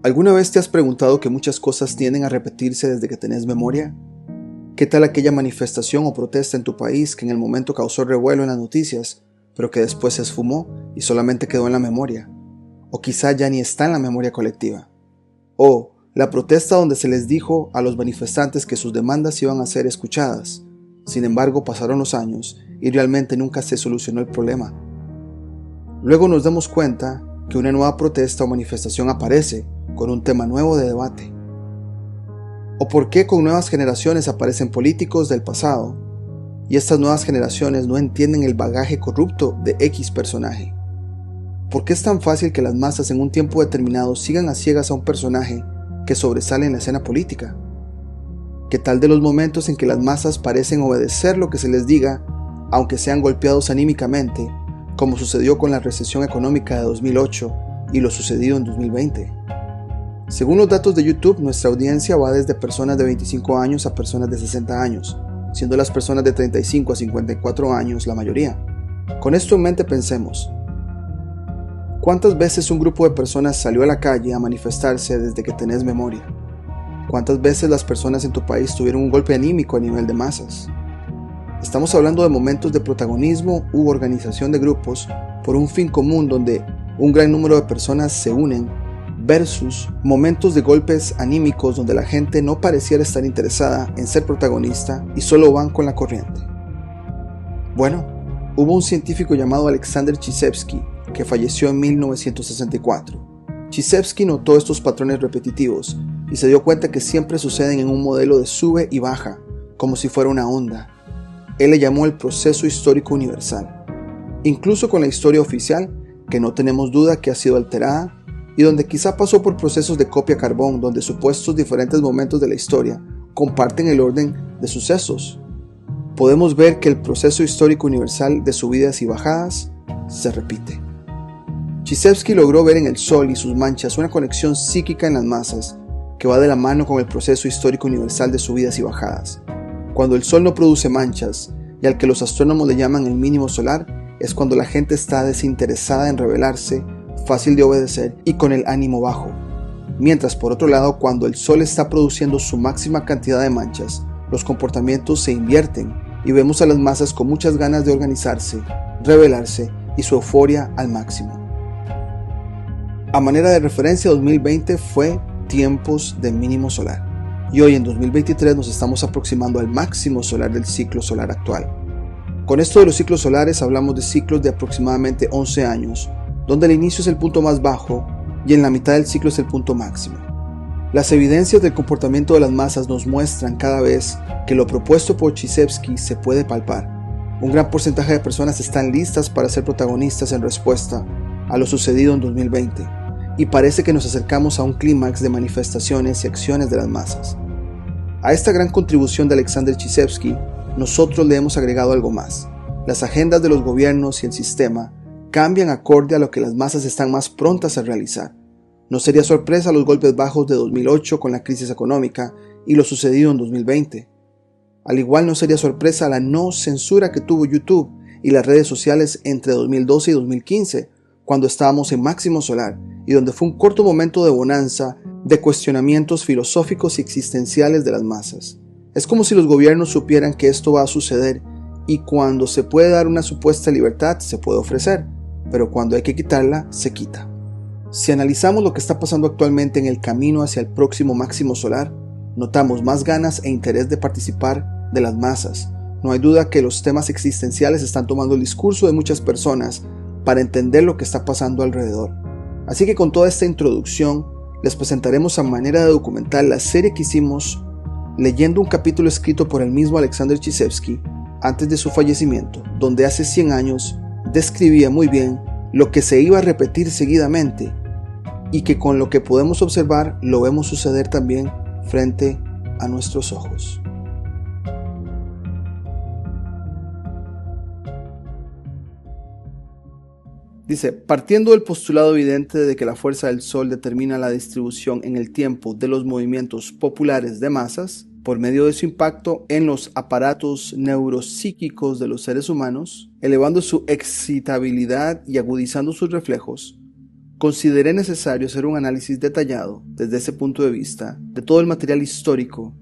¿Alguna vez te has preguntado que muchas cosas tienden a repetirse desde que tenés memoria? ¿Qué tal aquella manifestación o protesta en tu país que en el momento causó revuelo en las noticias, pero que después se esfumó y solamente quedó en la memoria? O quizá ya ni está en la memoria colectiva. O la protesta donde se les dijo a los manifestantes que sus demandas iban a ser escuchadas. Sin embargo, pasaron los años y realmente nunca se solucionó el problema. Luego nos damos cuenta que una nueva protesta o manifestación aparece con un tema nuevo de debate. ¿O por qué con nuevas generaciones aparecen políticos del pasado y estas nuevas generaciones no entienden el bagaje corrupto de X personaje? ¿Por qué es tan fácil que las masas en un tiempo determinado sigan a ciegas a un personaje que sobresale en la escena política? ¿Qué tal de los momentos en que las masas parecen obedecer lo que se les diga, aunque sean golpeados anímicamente, como sucedió con la recesión económica de 2008 y lo sucedido en 2020? Según los datos de YouTube, nuestra audiencia va desde personas de 25 años a personas de 60 años, siendo las personas de 35 a 54 años la mayoría. Con esto en mente pensemos, ¿cuántas veces un grupo de personas salió a la calle a manifestarse desde que tenés memoria? ¿Cuántas veces las personas en tu país tuvieron un golpe anímico a nivel de masas? Estamos hablando de momentos de protagonismo u organización de grupos por un fin común donde un gran número de personas se unen versus momentos de golpes anímicos donde la gente no pareciera estar interesada en ser protagonista y solo van con la corriente. Bueno, hubo un científico llamado Alexander Chizevsky que falleció en 1964. Chizevsky notó estos patrones repetitivos y se dio cuenta que siempre suceden en un modelo de sube y baja, como si fuera una onda. Él le llamó el proceso histórico universal. Incluso con la historia oficial, que no tenemos duda que ha sido alterada, y donde quizá pasó por procesos de copia carbón donde supuestos diferentes momentos de la historia comparten el orden de sucesos, podemos ver que el proceso histórico universal de subidas y bajadas se repite. Chizevsky logró ver en el Sol y sus manchas una conexión psíquica en las masas que va de la mano con el proceso histórico universal de subidas y bajadas. Cuando el Sol no produce manchas, y al que los astrónomos le llaman el mínimo solar, es cuando la gente está desinteresada en rebelarse, fácil de obedecer y con el ánimo bajo. Mientras por otro lado, cuando el Sol está produciendo su máxima cantidad de manchas, los comportamientos se invierten y vemos a las masas con muchas ganas de organizarse, rebelarse y su euforia al máximo. A manera de referencia, 2020 fue tiempos de mínimo solar y hoy en 2023 nos estamos aproximando al máximo solar del ciclo solar actual. Con esto de los ciclos solares hablamos de ciclos de aproximadamente 11 años, donde el inicio es el punto más bajo y en la mitad del ciclo es el punto máximo. Las evidencias del comportamiento de las masas nos muestran cada vez que lo propuesto por Chizevsky se puede palpar. Un gran porcentaje de personas están listas para ser protagonistas en respuesta a lo sucedido en 2020 y parece que nos acercamos a un clímax de manifestaciones y acciones de las masas. A esta gran contribución de Alexander Chizevsky, nosotros le hemos agregado algo más. Las agendas de los gobiernos y el sistema cambian acorde a lo que las masas están más prontas a realizar. No sería sorpresa los golpes bajos de 2008 con la crisis económica y lo sucedido en 2020. Al igual no sería sorpresa la no censura que tuvo YouTube y las redes sociales entre 2012 y 2015, cuando estábamos en máximo solar y donde fue un corto momento de bonanza de cuestionamientos filosóficos y existenciales de las masas. Es como si los gobiernos supieran que esto va a suceder y cuando se puede dar una supuesta libertad se puede ofrecer, pero cuando hay que quitarla, se quita. Si analizamos lo que está pasando actualmente en el camino hacia el próximo máximo solar, notamos más ganas e interés de participar de las masas. No hay duda que los temas existenciales están tomando el discurso de muchas personas para entender lo que está pasando alrededor. Así que con toda esta introducción, les presentaremos a manera de documental la serie que hicimos leyendo un capítulo escrito por el mismo Alexander Chizevsky antes de su fallecimiento, donde hace 100 años describía muy bien lo que se iba a repetir seguidamente y que con lo que podemos observar lo vemos suceder también frente a nuestros ojos. Dice, partiendo del postulado evidente de que la fuerza del Sol determina la distribución en el tiempo de los movimientos populares de masas, por medio de su impacto en los aparatos neuropsíquicos de los seres humanos, elevando su excitabilidad y agudizando sus reflejos, consideré necesario hacer un análisis detallado, desde ese punto de vista, de todo el material histórico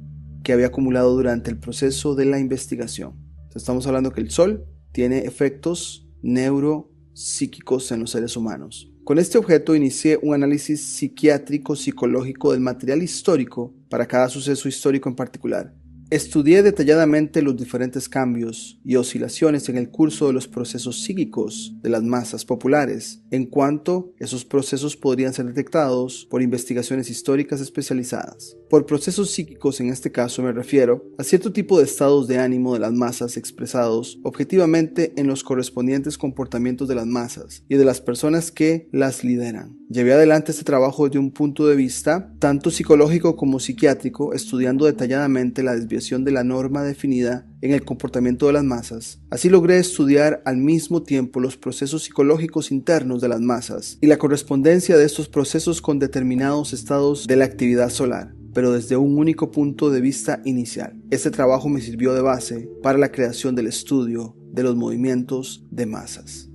que había acumulado durante el proceso de la investigación. Estamos hablando que el Sol tiene efectos neuropsíquicos en los seres humanos. Con este objeto inicié un análisis psiquiátrico-psicológico del material histórico para cada suceso histórico en particular. Estudié detalladamente los diferentes cambios y oscilaciones en el curso de los procesos psíquicos de las masas populares, en cuanto esos procesos podrían ser detectados por investigaciones históricas especializadas. Por procesos psíquicos en este caso me refiero a cierto tipo de estados de ánimo de las masas expresados objetivamente en los correspondientes comportamientos de las masas y de las personas que las lideran. Llevé adelante este trabajo desde un punto de vista tanto psicológico como psiquiátrico, estudiando detalladamente la desviación de la norma definida en el comportamiento de las masas. Así logré estudiar al mismo tiempo los procesos psicológicos internos de las masas y la correspondencia de estos procesos con determinados estados de la actividad solar, pero desde un único punto de vista inicial. Este trabajo me sirvió de base para la creación del estudio de los movimientos de masas.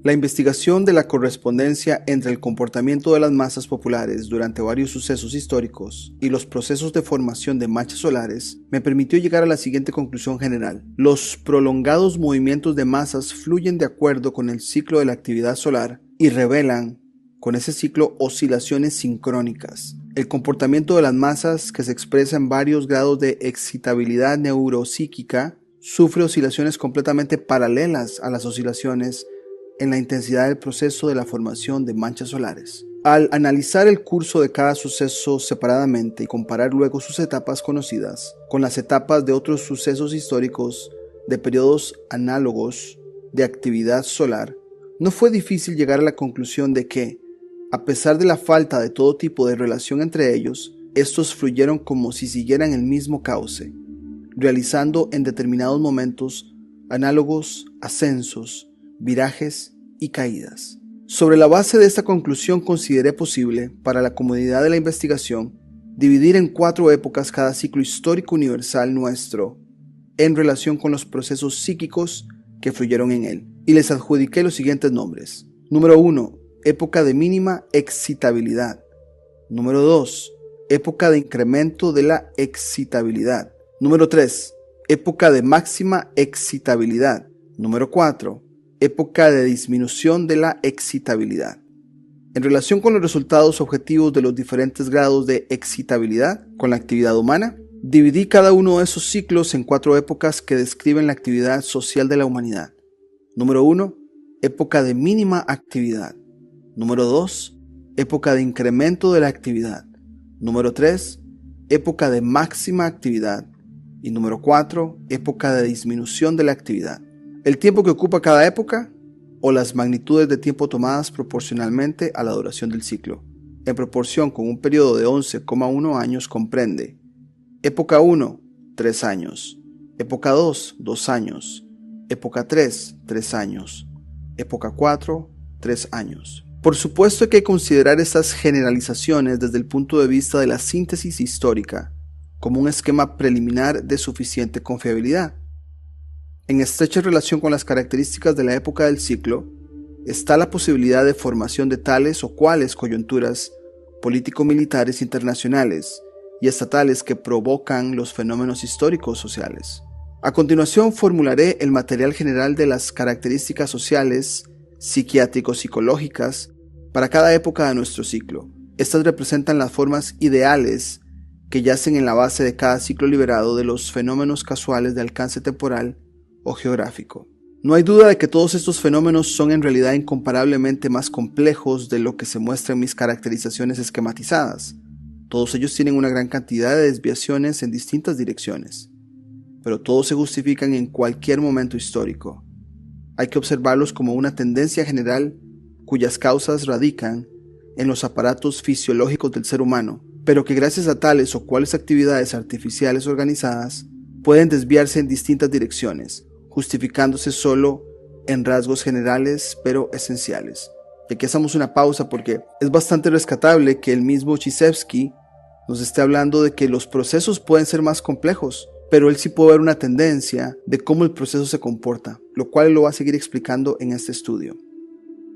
La investigación de la correspondencia entre el comportamiento de las masas populares durante varios sucesos históricos y los procesos de formación de manchas solares me permitió llegar a la siguiente conclusión general. Los prolongados movimientos de masas fluyen de acuerdo con el ciclo de la actividad solar y revelan con ese ciclo oscilaciones sincrónicas. El comportamiento de las masas, que se expresa en varios grados de excitabilidad neuropsíquica, sufre oscilaciones completamente paralelas a las oscilaciones en la intensidad del proceso de la formación de manchas solares. Al analizar el curso de cada suceso separadamente y comparar luego sus etapas conocidas con las etapas de otros sucesos históricos de periodos análogos de actividad solar, no fue difícil llegar a la conclusión de que, a pesar de la falta de todo tipo de relación entre ellos, estos fluyeron como si siguieran el mismo cauce, realizando en determinados momentos análogos ascensos, virajes y caídas. Sobre la base de esta conclusión consideré posible, para la comodidad de la investigación, dividir en 4 épocas cada ciclo histórico universal nuestro en relación con los procesos psíquicos que fluyeron en él, y les adjudiqué los siguientes nombres. Número 1. Época de mínima excitabilidad. Número 2. Época de incremento de la excitabilidad. Número 3. Época de máxima excitabilidad. Número 4. Época de disminución de la excitabilidad. En relación con los resultados objetivos de los diferentes grados de excitabilidad con la actividad humana, dividí cada uno de esos ciclos en 4 épocas que describen la actividad social de la humanidad. Número 1. Época de mínima actividad. Número 2. Época de incremento de la actividad. Número 3. Época de máxima actividad. Y número 4. Época de disminución de la actividad. El tiempo que ocupa cada época o las magnitudes de tiempo tomadas proporcionalmente a la duración del ciclo, en proporción con un periodo de 11,1 años comprende: época 1, 3 años, época 2, 2 años, época 3, 3 años, época 4, 3 años. Por supuesto que hay que considerar estas generalizaciones desde el punto de vista de la síntesis histórica, como un esquema preliminar de suficiente confiabilidad. En estrecha relación con las características de la época del ciclo, está la posibilidad de formación de tales o cuales coyunturas político-militares internacionales y estatales que provocan los fenómenos históricos sociales. A continuación formularé el material general de las características sociales, psiquiátrico-psicológicas para cada época de nuestro ciclo. Estas representan las formas ideales que yacen en la base de cada ciclo liberado de los fenómenos casuales de alcance temporal o geográfico. No hay duda de que todos estos fenómenos son en realidad incomparablemente más complejos de lo que se muestra en mis caracterizaciones esquematizadas. Todos ellos tienen una gran cantidad de desviaciones en distintas direcciones, pero todos se justifican en cualquier momento histórico. Hay que observarlos como una tendencia general cuyas causas radican en los aparatos fisiológicos del ser humano, pero que gracias a tales o cuales actividades artificiales organizadas pueden desviarse en distintas direcciones, justificándose solo en rasgos generales pero esenciales. Y aquí hacemos una pausa porque es bastante rescatable que el mismo Chizevsky nos esté hablando de que los procesos pueden ser más complejos, pero él sí puede ver una tendencia de cómo el proceso se comporta, lo cual lo va a seguir explicando en este estudio.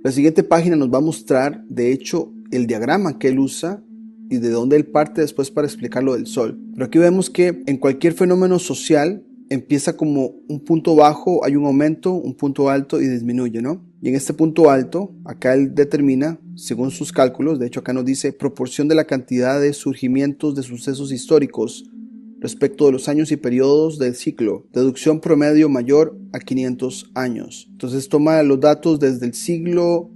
La siguiente página nos va a mostrar, de hecho, el diagrama que él usa y de dónde él parte después para explicar lo del sol. Pero aquí vemos que en cualquier fenómeno social empieza como un punto bajo, hay un aumento, un punto alto y disminuye, ¿no? Y en este punto alto, acá él determina, según sus cálculos, de hecho acá nos dice proporción de la cantidad de surgimientos de sucesos históricos respecto de los años y periodos del ciclo, deducción promedio mayor a 500 años. Entonces toma los datos desde el siglo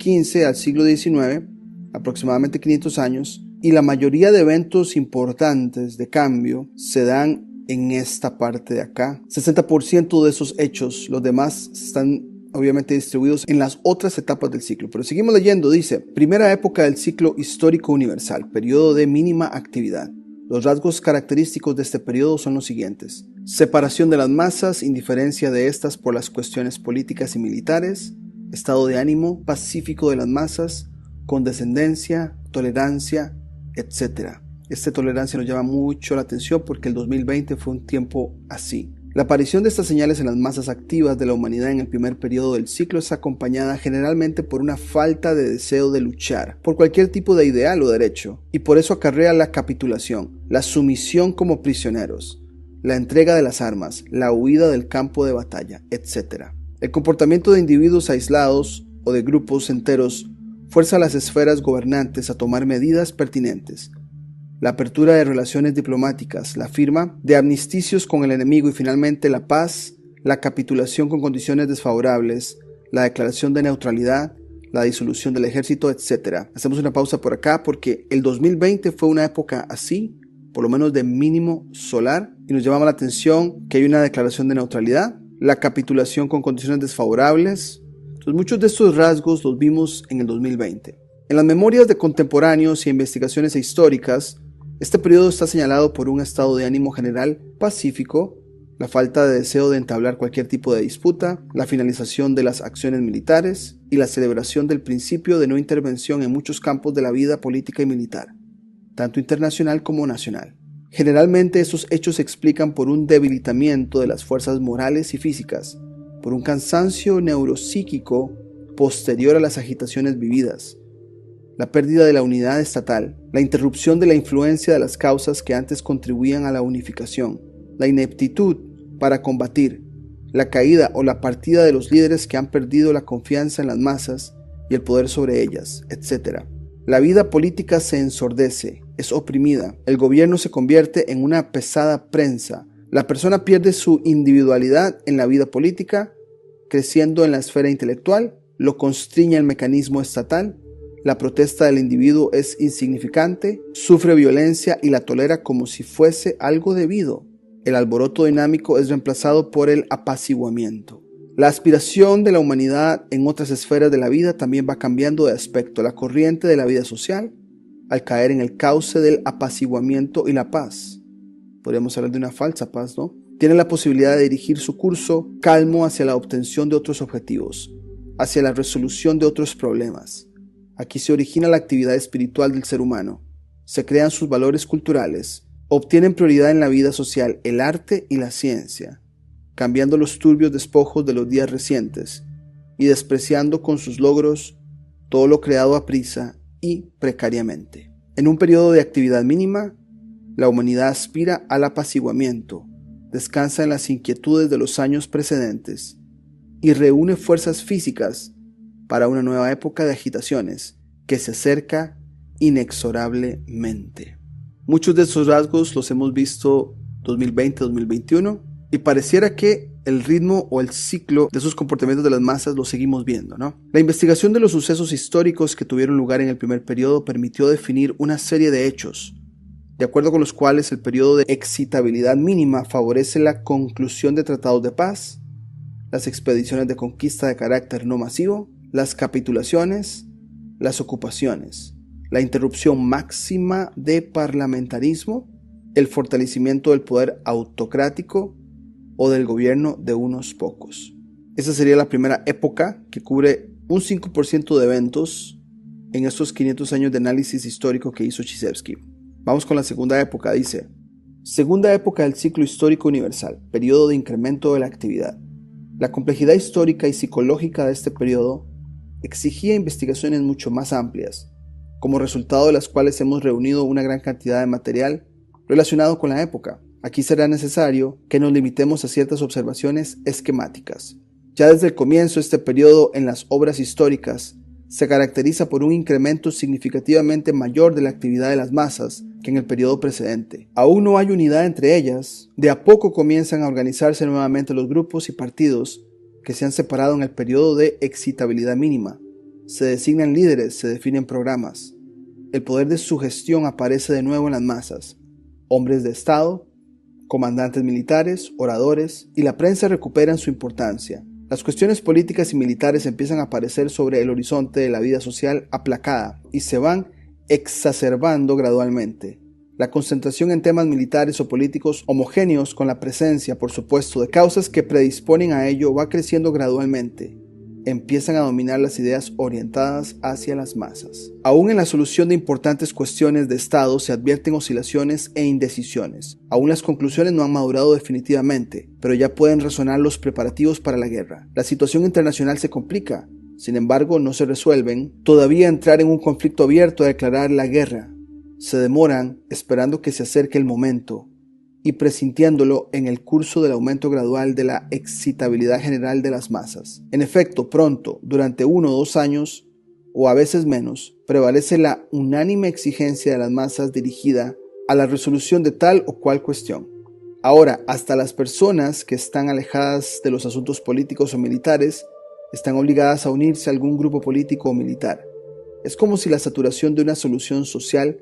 XV al siglo XIX, aproximadamente 500 años, y la mayoría de eventos importantes de cambio se dan en esta parte de acá. 60% de esos hechos, los demás están obviamente distribuidos en las otras etapas del ciclo. Pero seguimos leyendo, dice, primera época del ciclo histórico universal, periodo de mínima actividad. Los rasgos característicos de este periodo son los siguientes: separación de las masas, indiferencia de estas por las cuestiones políticas y militares, estado de ánimo pacífico de las masas, condescendencia, tolerancia, etc. Esta tolerancia nos llama mucho la atención porque el 2020 fue un tiempo así. La aparición de estas señales en las masas activas de la humanidad en el primer periodo del ciclo es acompañada generalmente por una falta de deseo de luchar por cualquier tipo de ideal o derecho, y por eso acarrea la capitulación, la sumisión como prisioneros, la entrega de las armas, la huida del campo de batalla, etc. El comportamiento de individuos aislados o de grupos enteros fuerza a las esferas gobernantes a tomar medidas pertinentes. La apertura de relaciones diplomáticas, la firma de armisticios con el enemigo y finalmente la paz, la capitulación con condiciones desfavorables, la declaración de neutralidad, la disolución del ejército, etc. Hacemos una pausa por acá porque el 2020 fue una época así, por lo menos de mínimo solar, y nos llama la atención que hay una declaración de neutralidad, la capitulación con condiciones desfavorables. Entonces, muchos de estos rasgos los vimos en el 2020. En las memorias de contemporáneos y investigaciones históricas, este periodo está señalado por un estado de ánimo general pacífico, la falta de deseo de entablar cualquier tipo de disputa, la finalización de las acciones militares y la celebración del principio de no intervención en muchos campos de la vida política y militar, tanto internacional como nacional. Generalmente estos hechos se explican por un debilitamiento de las fuerzas morales y físicas, por un cansancio neuropsíquico posterior a las agitaciones vividas, la pérdida de la unidad estatal, la interrupción de la influencia de las causas que antes contribuían a la unificación, la ineptitud para combatir, la caída o la partida de los líderes que han perdido la confianza en las masas y el poder sobre ellas, etc. La vida política se ensordece, es oprimida, el gobierno se convierte en una pesada prensa, la persona pierde su individualidad en la vida política, creciendo en la esfera intelectual, lo constriñe el mecanismo estatal. La protesta del individuo es insignificante, sufre violencia y la tolera como si fuese algo debido. El alboroto dinámico es reemplazado por el apaciguamiento. La aspiración de la humanidad en otras esferas de la vida también va cambiando de aspecto. La corriente de la vida social, al caer en el cauce del apaciguamiento y la paz, podríamos hablar de una falsa paz, ¿no?, tiene la posibilidad de dirigir su curso calmo hacia la obtención de otros objetivos, hacia la resolución de otros problemas. Aquí se origina la actividad espiritual del ser humano, se crean sus valores culturales, obtienen prioridad en la vida social el arte y la ciencia, cambiando los turbios despojos de los días recientes y despreciando con sus logros todo lo creado a prisa y precariamente. En un periodo de actividad mínima, la humanidad aspira al apaciguamiento, descansa en las inquietudes de los años precedentes y reúne fuerzas físicas para una nueva época de agitaciones que se acerca inexorablemente. Muchos de estos rasgos los hemos visto 2020-2021 y pareciera que el ritmo o el ciclo de esos comportamientos de las masas lo seguimos viendo, ¿no? La investigación de los sucesos históricos que tuvieron lugar en el primer periodo permitió definir una serie de hechos, de acuerdo con los cuales el periodo de excitabilidad mínima favorece la conclusión de tratados de paz, las expediciones de conquista de carácter no masivo, las capitulaciones, las ocupaciones, la interrupción máxima de parlamentarismo, el fortalecimiento del poder autocrático o del gobierno de unos pocos. Esa sería la primera época que cubre un 5% de eventos en estos 500 años de análisis histórico que hizo Chizevsky. Vamos con la segunda época, dice: segunda época del ciclo histórico universal, periodo de incremento de la actividad. La complejidad histórica y psicológica de este periodo exigía investigaciones mucho más amplias, como resultado de las cuales hemos reunido una gran cantidad de material relacionado con la época. Aquí será necesario que nos limitemos a ciertas observaciones esquemáticas. Ya desde el comienzo, este periodo en las obras históricas se caracteriza por un incremento significativamente mayor de la actividad de las masas que en el periodo precedente. Aún no hay unidad entre ellas, de a poco comienzan a organizarse nuevamente los grupos y partidos que se han separado en el periodo de excitabilidad mínima. Se designan líderes, se definen programas. El poder de sugestión aparece de nuevo en las masas. Hombres de Estado, comandantes militares, oradores, y la prensa recuperan su importancia. Las cuestiones políticas y militares empiezan a aparecer sobre el horizonte de la vida social aplacada y se van exacerbando gradualmente. La concentración en temas militares o políticos homogéneos con la presencia, por supuesto, de causas que predisponen a ello va creciendo gradualmente. Empiezan a dominar las ideas orientadas hacia las masas. Aún en la solución de importantes cuestiones de Estado se advierten oscilaciones e indecisiones. Aún las conclusiones no han madurado definitivamente, pero ya pueden resonar los preparativos para la guerra. La situación internacional se complica, sin embargo no se resuelven. Todavía entrar en un conflicto abierto a declarar la guerra. Se demoran esperando que se acerque el momento y presintiéndolo en el curso del aumento gradual de la excitabilidad general de las masas. En efecto, pronto, durante 1 o 2 años, o a veces menos, prevalece la unánime exigencia de las masas dirigida a la resolución de tal o cual cuestión. Ahora, hasta las personas que están alejadas de los asuntos políticos o militares están obligadas a unirse a algún grupo político o militar. Es como si la saturación de una solución social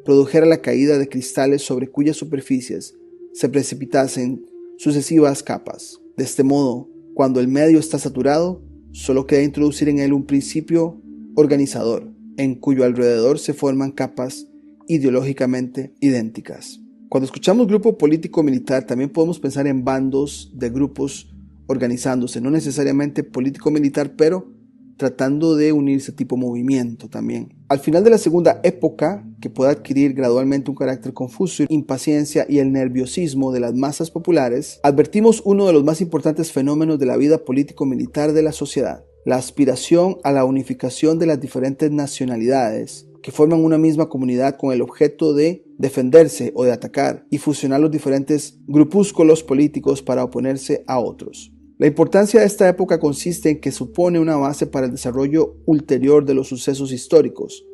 produjera la caída de cristales sobre cuyas superficies se precipitasen sucesivas capas. De este modo, cuando el medio está saturado, solo queda introducir en él un principio organizador, en cuyo alrededor se forman capas ideológicamente idénticas. Cuando escuchamos grupo político-militar, también podemos pensar en bandos de grupos organizándose, no necesariamente político-militar, pero tratando de unirse tipo movimiento también. Al final de la segunda época, que puede adquirir gradualmente un carácter confuso, impaciencia y el nerviosismo de las masas populares, advertimos uno de los más importantes fenómenos de la vida político-militar de la sociedad: la aspiración a la unificación de las diferentes nacionalidades que forman una misma comunidad con el objeto de defenderse o de atacar y fusionar los diferentes grupúsculos políticos para oponerse a otros. La importancia de esta época consiste en que supone una base para el desarrollo ulterior de los sucesos históricos,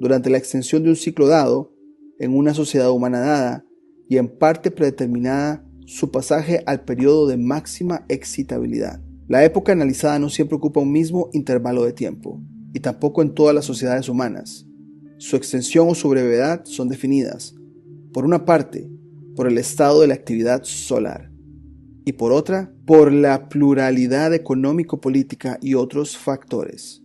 durante la extensión de un ciclo dado, en una sociedad humana dada, y en parte predeterminada su pasaje al periodo de máxima excitabilidad. La época analizada no siempre ocupa un mismo intervalo de tiempo, y tampoco en todas las sociedades humanas. Su extensión o su brevedad son definidas, por una parte, por el estado de la actividad solar, y por otra, por la pluralidad económico-política y otros factores.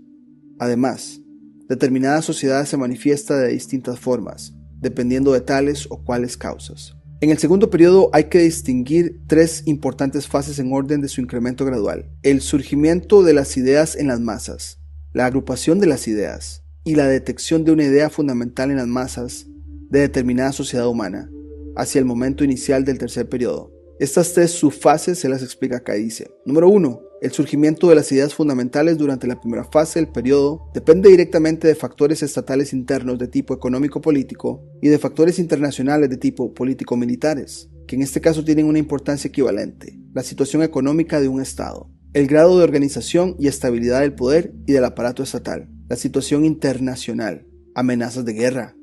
Además, determinada sociedad se manifiesta de distintas formas, dependiendo de tales o cuales causas. En el segundo periodo hay que distinguir 3 importantes fases en orden de su incremento gradual: el surgimiento de las ideas en las masas, la agrupación de las ideas y la detección de una idea fundamental en las masas de determinada sociedad humana, hacia el momento inicial del tercer periodo. Estas 3 subfases se las explica acá. Dice: número 1. El surgimiento de las ideas fundamentales durante la primera fase del periodo depende directamente de factores estatales internos de tipo económico-político y de factores internacionales de tipo político-militares, que en este caso tienen una importancia equivalente: la situación económica de un Estado, el grado de organización y estabilidad del poder y del aparato estatal, la situación internacional, amenazas de guerra.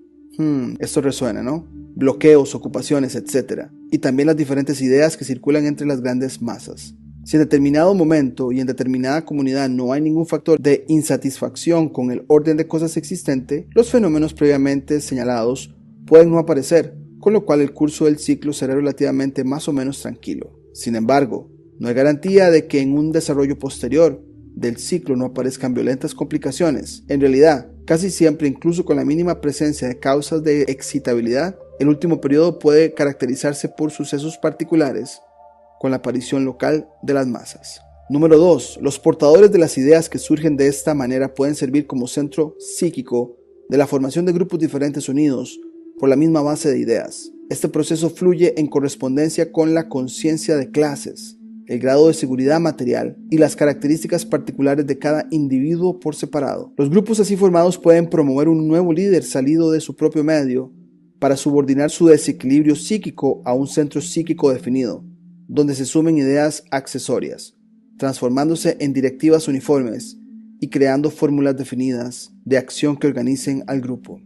Esto resuena, ¿no? Bloqueos, ocupaciones, etc. Y también las diferentes ideas que circulan entre las grandes masas. Si en determinado momento y en determinada comunidad no hay ningún factor de insatisfacción con el orden de cosas existente, los fenómenos previamente señalados pueden no aparecer, con lo cual el curso del ciclo será relativamente más o menos tranquilo. Sin embargo, no hay garantía de que en un desarrollo posterior del ciclo no aparezcan violentas complicaciones. En realidad, casi siempre, incluso con la mínima presencia de causas de excitabilidad, el último periodo puede caracterizarse por sucesos particulares, con la aparición local de las masas. Número 2. Los portadores de las ideas que surgen de esta manera pueden servir como centro psíquico de la formación de grupos diferentes unidos por la misma base de ideas. Este proceso fluye en correspondencia con la conciencia de clases, el grado de seguridad material y las características particulares de cada individuo por separado. Los grupos así formados pueden promover un nuevo líder salido de su propio medio para subordinar su desequilibrio psíquico a un centro psíquico definido, donde se sumen ideas accesorias, transformándose en directivas uniformes y creando fórmulas definidas de acción que organicen al grupo.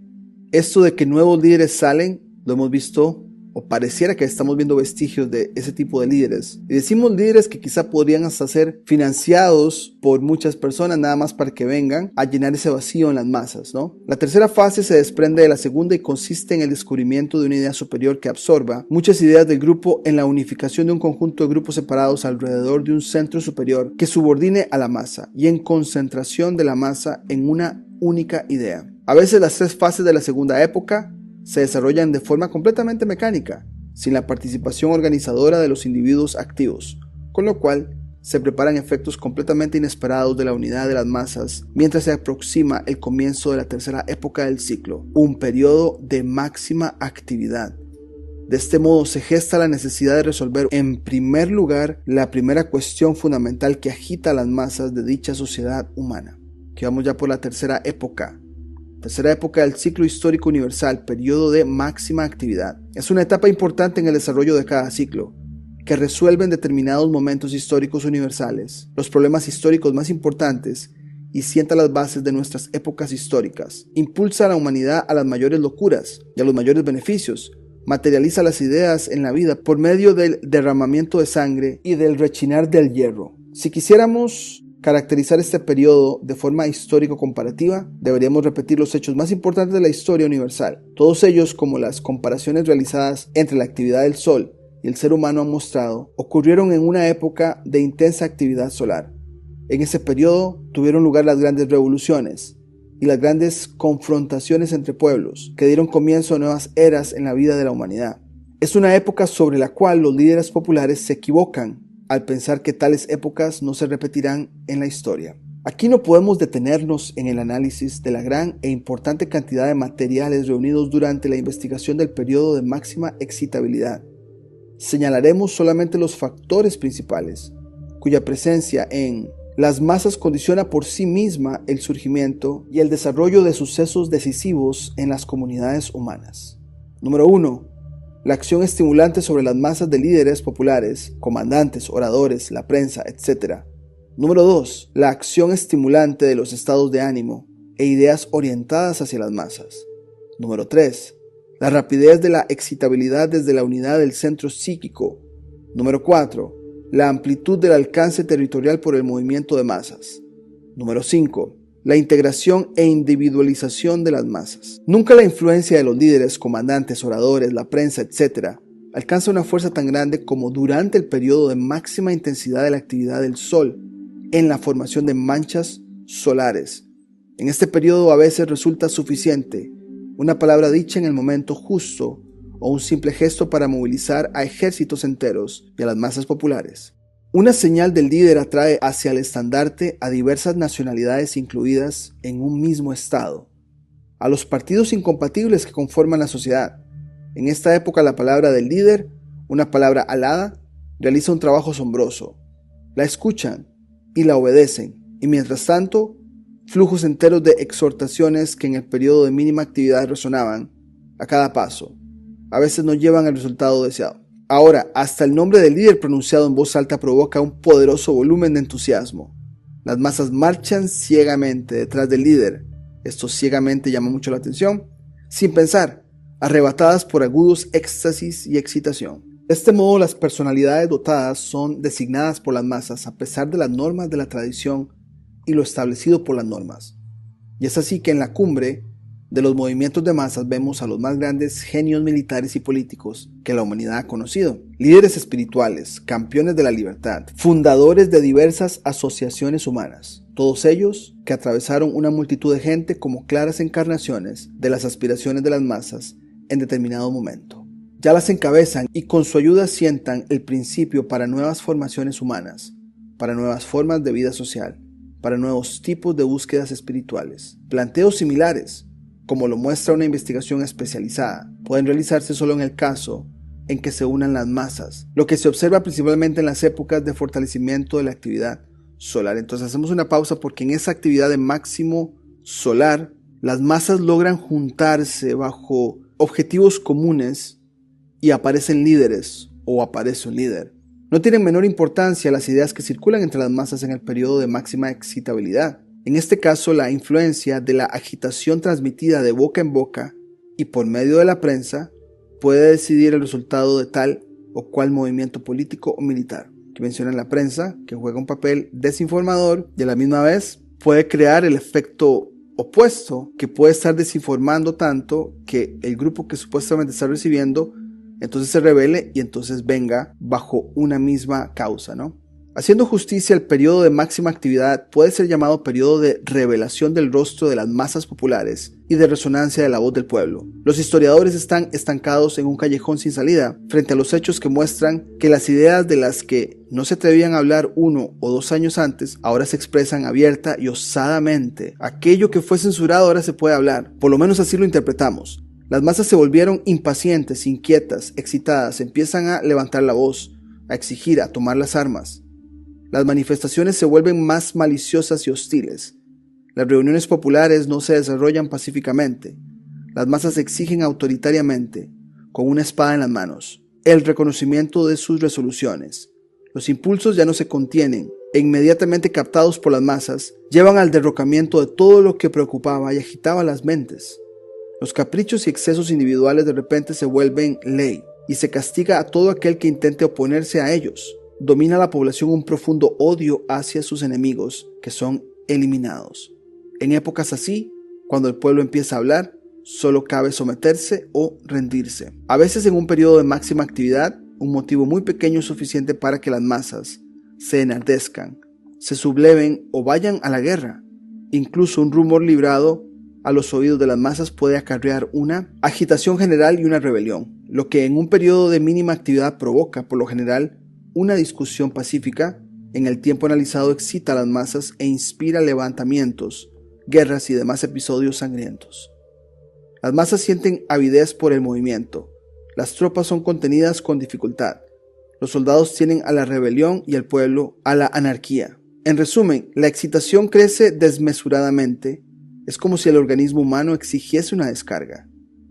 Esto de que nuevos líderes salen, lo hemos visto, o pareciera que estamos viendo vestigios de ese tipo de líderes. Y decimos líderes que quizá podrían hasta ser financiados por muchas personas nada más para que vengan a llenar ese vacío en las masas, ¿no? La tercera fase se desprende de la segunda y consiste en el descubrimiento de una idea superior que absorba muchas ideas del grupo en la unificación de un conjunto de grupos separados alrededor de un centro superior que subordine a la masa y en concentración de la masa en una única idea. A veces las tres fases de la segunda época se desarrollan de forma completamente mecánica, sin la participación organizadora de los individuos activos, con lo cual se preparan efectos completamente inesperados de la unidad de las masas mientras se aproxima el comienzo de la tercera época del ciclo, un periodo de máxima actividad. De este modo se gesta la necesidad de resolver en primer lugar la primera cuestión fundamental que agita a las masas de dicha sociedad humana. Que vamos ya por la tercera época del ciclo histórico universal, periodo de máxima actividad. Es una etapa importante en el desarrollo de cada ciclo, que resuelve en determinados momentos históricos universales los problemas históricos más importantes y sienta las bases de nuestras épocas históricas. Impulsa a la humanidad a las mayores locuras y a los mayores beneficios. Materializa las ideas en la vida por medio del derramamiento de sangre y del rechinar del hierro. Si quisiéramos caracterizar este periodo de forma histórico-comparativa, deberíamos repetir los hechos más importantes de la historia universal. Todos ellos, como las comparaciones realizadas entre la actividad del Sol y el ser humano han mostrado, ocurrieron en una época de intensa actividad solar. En ese periodo tuvieron lugar las grandes revoluciones y las grandes confrontaciones entre pueblos, que dieron comienzo a nuevas eras en la vida de la humanidad. Es una época sobre la cual los líderes populares se equivocan al pensar que tales épocas no se repetirán en la historia. Aquí no podemos detenernos en el análisis de la gran e importante cantidad de materiales reunidos durante la investigación del periodo de máxima excitabilidad. Señalaremos solamente los factores principales, cuya presencia en las masas condiciona por sí misma el surgimiento y el desarrollo de sucesos decisivos en las comunidades humanas. Número 1. La acción estimulante sobre las masas de líderes populares, comandantes, oradores, la prensa, etc. Número 2. La acción estimulante de los estados de ánimo e ideas orientadas hacia las masas. Número 3. La rapidez de la excitabilidad desde la unidad del centro psíquico. Número 4. La amplitud del alcance territorial por el movimiento de masas. Número 5. La integración e individualización de las masas. Nunca la influencia de los líderes, comandantes, oradores, la prensa, etc. alcanza una fuerza tan grande como durante el periodo de máxima intensidad de la actividad del Sol en la formación de manchas solares. En este periodo a veces resulta suficiente una palabra dicha en el momento justo o un simple gesto para movilizar a ejércitos enteros y a las masas populares. Una señal del líder atrae hacia el estandarte a diversas nacionalidades incluidas en un mismo estado, a los partidos incompatibles que conforman la sociedad. En esta época la palabra del líder, una palabra alada, realiza un trabajo asombroso. La escuchan y la obedecen, y mientras tanto, flujos enteros de exhortaciones que en el periodo de mínima actividad resonaban a cada paso, a veces no llevan al resultado deseado. Ahora, hasta el nombre del líder pronunciado en voz alta provoca un poderoso volumen de entusiasmo. Las masas marchan ciegamente detrás del líder. Esto ciegamente llama mucho la atención, sin pensar, arrebatadas por agudos éxtasis y excitación. De este modo, las personalidades dotadas son designadas por las masas a pesar de las normas de la tradición y lo establecido por las normas. Y es así que en la cumbre de los movimientos de masas vemos a los más grandes genios militares y políticos que la humanidad ha conocido, líderes espirituales, campeones de la libertad, fundadores de diversas asociaciones humanas, todos ellos que atravesaron una multitud de gente como claras encarnaciones de las aspiraciones de las masas en determinado momento. Ya las encabezan y con su ayuda sientan el principio para nuevas formaciones humanas, para nuevas formas de vida social, para nuevos tipos de búsquedas espirituales. Planteos similares, como lo muestra una investigación especializada, pueden realizarse solo en el caso en que se unan las masas, lo que se observa principalmente en las épocas de fortalecimiento de la actividad solar. Entonces hacemos una pausa porque en esa actividad de máximo solar, las masas logran juntarse bajo objetivos comunes y aparecen líderes o aparece un líder. No tienen menor importancia las ideas que circulan entre las masas en el periodo de máxima excitabilidad. En este caso, la influencia de la agitación transmitida de boca en boca y por medio de la prensa puede decidir el resultado de tal o cual movimiento político o militar. Que menciona la prensa, que juega un papel desinformador y a la misma vez puede crear el efecto opuesto, que puede estar desinformando tanto que el grupo que supuestamente está recibiendo entonces se rebele y entonces venga bajo una misma causa, ¿no? Haciendo justicia, el periodo de máxima actividad puede ser llamado periodo de revelación del rostro de las masas populares y de resonancia de la voz del pueblo. Los historiadores están estancados en un callejón sin salida frente a los hechos que muestran que las ideas de las que no se atrevían a hablar 1 o 2 años antes ahora se expresan abierta y osadamente. Aquello que fue censurado ahora se puede hablar, por lo menos así lo interpretamos. Las masas se volvieron impacientes, inquietas, excitadas, empiezan a levantar la voz, a exigir, a tomar las armas. Las manifestaciones se vuelven más maliciosas y hostiles. Las reuniones populares no se desarrollan pacíficamente. Las masas exigen autoritariamente, con una espada en las manos, el reconocimiento de sus resoluciones. Los impulsos ya no se contienen e inmediatamente captados por las masas, llevan al derrocamiento de todo lo que preocupaba y agitaba las mentes. Los caprichos y excesos individuales de repente se vuelven ley y se castiga a todo aquel que intente oponerse a ellos. Domina a la población un profundo odio hacia sus enemigos, que son eliminados. En épocas así, cuando el pueblo empieza a hablar, solo cabe someterse o rendirse. A veces en un periodo de máxima actividad, un motivo muy pequeño es suficiente para que las masas se enardezcan, se subleven o vayan a la guerra. Incluso un rumor librado a los oídos de las masas puede acarrear una agitación general y una rebelión, lo que en un periodo de mínima actividad provoca, por lo general, una discusión pacífica. En el tiempo analizado excita a las masas e inspira levantamientos, guerras y demás episodios sangrientos. Las masas sienten avidez por el movimiento. Las tropas son contenidas con dificultad. Los soldados tienen a la rebelión y el pueblo a la anarquía. En resumen, la excitación crece desmesuradamente. Es como si el organismo humano exigiese una descarga.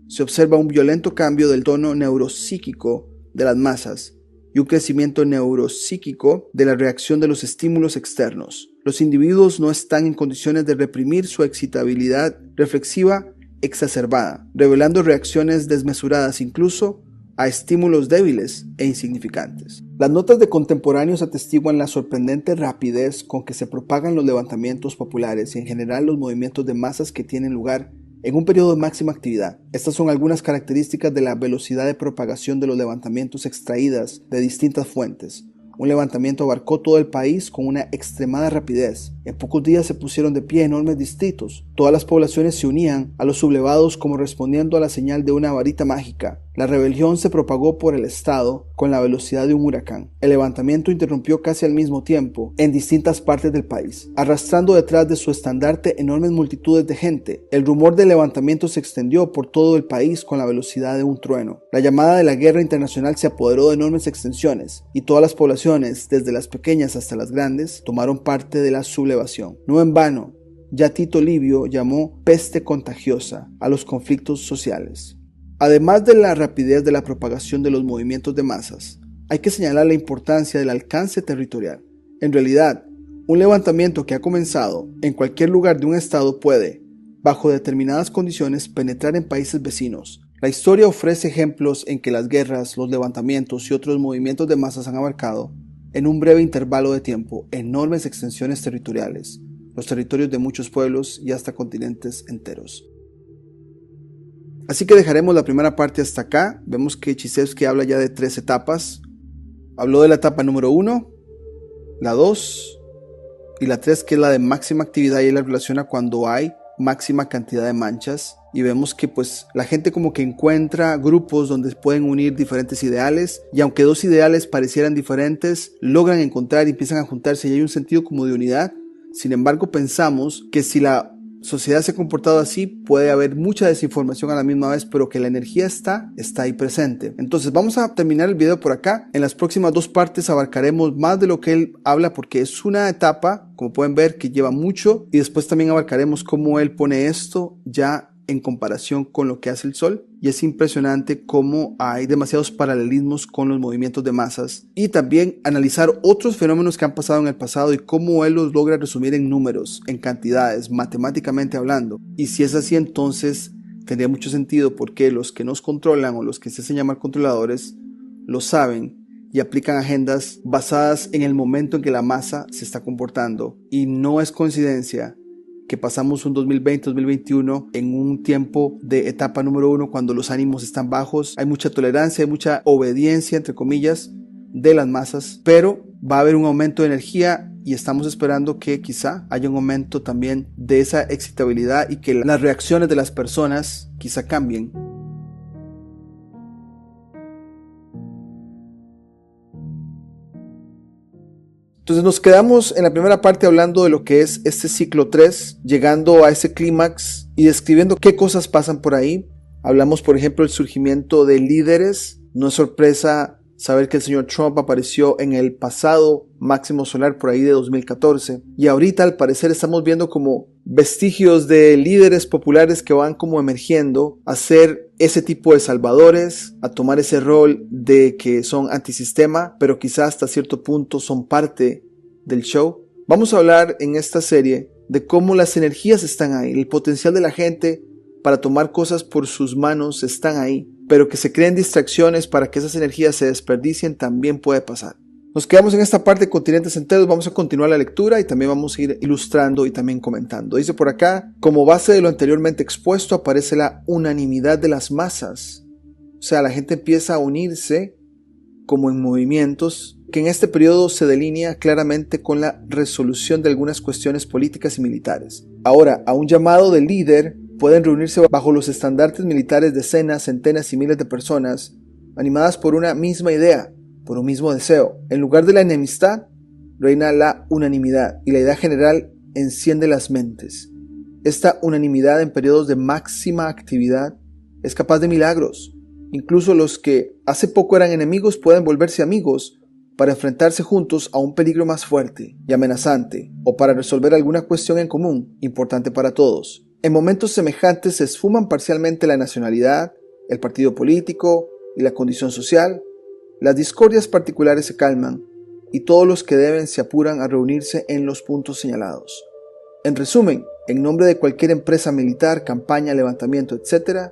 Se observa un violento cambio del tono neuropsíquico de las masas y un crecimiento neuropsíquico de la reacción de los estímulos externos. Los individuos no están en condiciones de reprimir su excitabilidad reflexiva exacerbada, revelando reacciones desmesuradas incluso a estímulos débiles e insignificantes. Las notas de contemporáneos atestiguan la sorprendente rapidez con que se propagan los levantamientos populares y en general los movimientos de masas que tienen lugar en un periodo de máxima actividad. Estas son algunas características de la velocidad de propagación de los levantamientos extraídas de distintas fuentes. Un levantamiento abarcó todo el país con una extremada rapidez. En pocos días se pusieron de pie enormes distritos. Todas las poblaciones se unían a los sublevados como respondiendo a la señal de una varita mágica. La rebelión se propagó por el estado con la velocidad de un huracán. El levantamiento interrumpió casi al mismo tiempo en distintas partes del país, arrastrando detrás de su estandarte enormes multitudes de gente. El rumor del levantamiento se extendió por todo el país con la velocidad de un trueno. La llamada de la guerra internacional se apoderó de enormes extensiones y todas las poblaciones, desde las pequeñas hasta las grandes, tomaron parte de la sublevación. No en vano, ya Tito Livio llamó peste contagiosa a los conflictos sociales. Además de la rapidez de la propagación de los movimientos de masas, hay que señalar la importancia del alcance territorial. En realidad, un levantamiento que ha comenzado en cualquier lugar de un estado puede, bajo determinadas condiciones, penetrar en países vecinos. La historia ofrece ejemplos en que las guerras, los levantamientos y otros movimientos de masas han abarcado, en un breve intervalo de tiempo, enormes extensiones territoriales, los territorios de muchos pueblos y hasta continentes enteros. Así que dejaremos la primera parte hasta acá. Vemos que Chizevsky habla ya de 3 etapas. Habló de la etapa número 1, la 2 y la 3, que es la de máxima actividad, y él la relaciona cuando hay máxima cantidad de manchas. Y vemos que pues la gente como que encuentra grupos donde pueden unir diferentes ideales, y aunque 2 ideales parecieran diferentes, logran encontrar y empiezan a juntarse y hay un sentido como de unidad. Sin embargo, pensamos que si la sociedad se ha comportado así, puede haber mucha desinformación a la misma vez, pero que la energía está ahí presente. Entonces vamos a terminar el video por acá. En las próximas 2 partes abarcaremos más de lo que él habla, porque es una etapa, como pueden ver, que lleva mucho, y después también abarcaremos cómo él pone esto ya en comparación con lo que hace el Sol, y es impresionante cómo hay demasiados paralelismos con los movimientos de masas, y también analizar otros fenómenos que han pasado en el pasado y cómo él los logra resumir en números, en cantidades, matemáticamente hablando. Y si es así, entonces tendría mucho sentido porque los que nos controlan o los que se hacen llamar controladores lo saben y aplican agendas basadas en el momento en que la masa se está comportando. Y no es coincidencia que pasamos un 2020-2021 en un tiempo de etapa número 1 cuando los ánimos están bajos, hay mucha tolerancia, hay mucha obediencia, entre comillas, de las masas, pero va a haber un aumento de energía y estamos esperando que quizá haya un aumento también de esa excitabilidad y que las reacciones de las personas quizá cambien. Entonces nos quedamos en la primera parte hablando de lo que es este ciclo 3, llegando a ese clímax y describiendo qué cosas pasan por ahí. Hablamos, por ejemplo, del surgimiento de líderes. No es sorpresa saber que el señor Trump apareció en el pasado máximo solar por ahí de 2014. Y ahorita al parecer estamos viendo como vestigios de líderes populares que van como emergiendo a ser ese tipo de salvadores, a tomar ese rol de que son antisistema, pero quizás hasta cierto punto son parte del show. Vamos a hablar en esta serie de cómo las energías están ahí, el potencial de la gente para tomar cosas por sus manos están ahí, pero que se creen distracciones para que esas energías se desperdicien también puede pasar. Nos quedamos en esta parte de continentes enteros, vamos a continuar la lectura y también vamos a ir ilustrando y también comentando. Dice por acá, como base de lo anteriormente expuesto aparece la unanimidad de las masas. O sea, la gente empieza a unirse como en movimientos, que en este periodo se delinea claramente con la resolución de algunas cuestiones políticas y militares. Ahora, a un llamado de líder pueden reunirse bajo los estandartes militares decenas, centenas y miles de personas, animadas por una misma idea, por un mismo deseo. En lugar de la enemistad, reina la unanimidad y la idea general enciende las mentes. Esta unanimidad en periodos de máxima actividad es capaz de milagros. Incluso los que hace poco eran enemigos pueden volverse amigos para enfrentarse juntos a un peligro más fuerte y amenazante o para resolver alguna cuestión en común, importante para todos. En momentos semejantes se esfuman parcialmente la nacionalidad, el partido político y la condición social. Las discordias particulares se calman y todos los que deben se apuran a reunirse en los puntos señalados. En resumen, en nombre de cualquier empresa militar, campaña, levantamiento, etc.,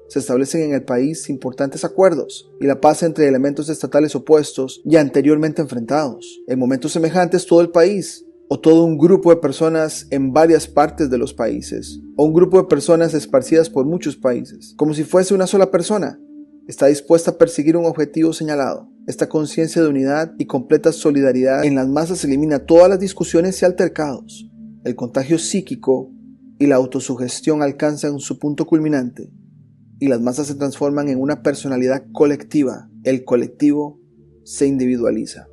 se establecen en el país importantes acuerdos y la paz entre elementos estatales opuestos y anteriormente enfrentados. En momentos semejantes todo el país, o todo un grupo de personas en varias partes de los países, o un grupo de personas esparcidas por muchos países, como si fuese una sola persona, está dispuesta a perseguir un objetivo señalado. Esta conciencia de unidad y completa solidaridad en las masas elimina todas las discusiones y altercados. El contagio psíquico y la autosugestión alcanzan su punto culminante y las masas se transforman en una personalidad colectiva. El colectivo se individualiza.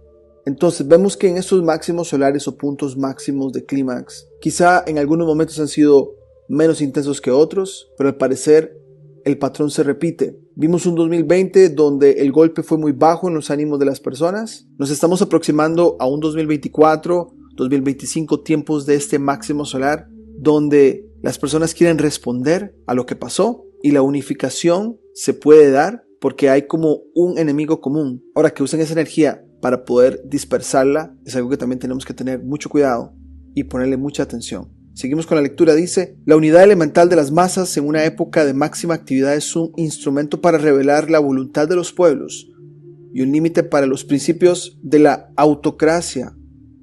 Entonces vemos que en estos máximos solares o puntos máximos de clímax, quizá en algunos momentos han sido menos intensos que otros, pero al parecer el patrón se repite. Vimos un 2020 donde el golpe fue muy bajo en los ánimos de las personas. Nos estamos aproximando a un 2024, 2025, tiempos de este máximo solar, donde las personas quieren responder a lo que pasó y la unificación se puede dar porque hay como un enemigo común. Ahora, que usen esa energía para poder dispersarla es algo que también tenemos que tener mucho cuidado y ponerle mucha atención. Seguimos con la lectura. Dice, la unidad elemental de las masas en una época de máxima actividad es un instrumento para revelar la voluntad de los pueblos y un límite para los principios de la autocracia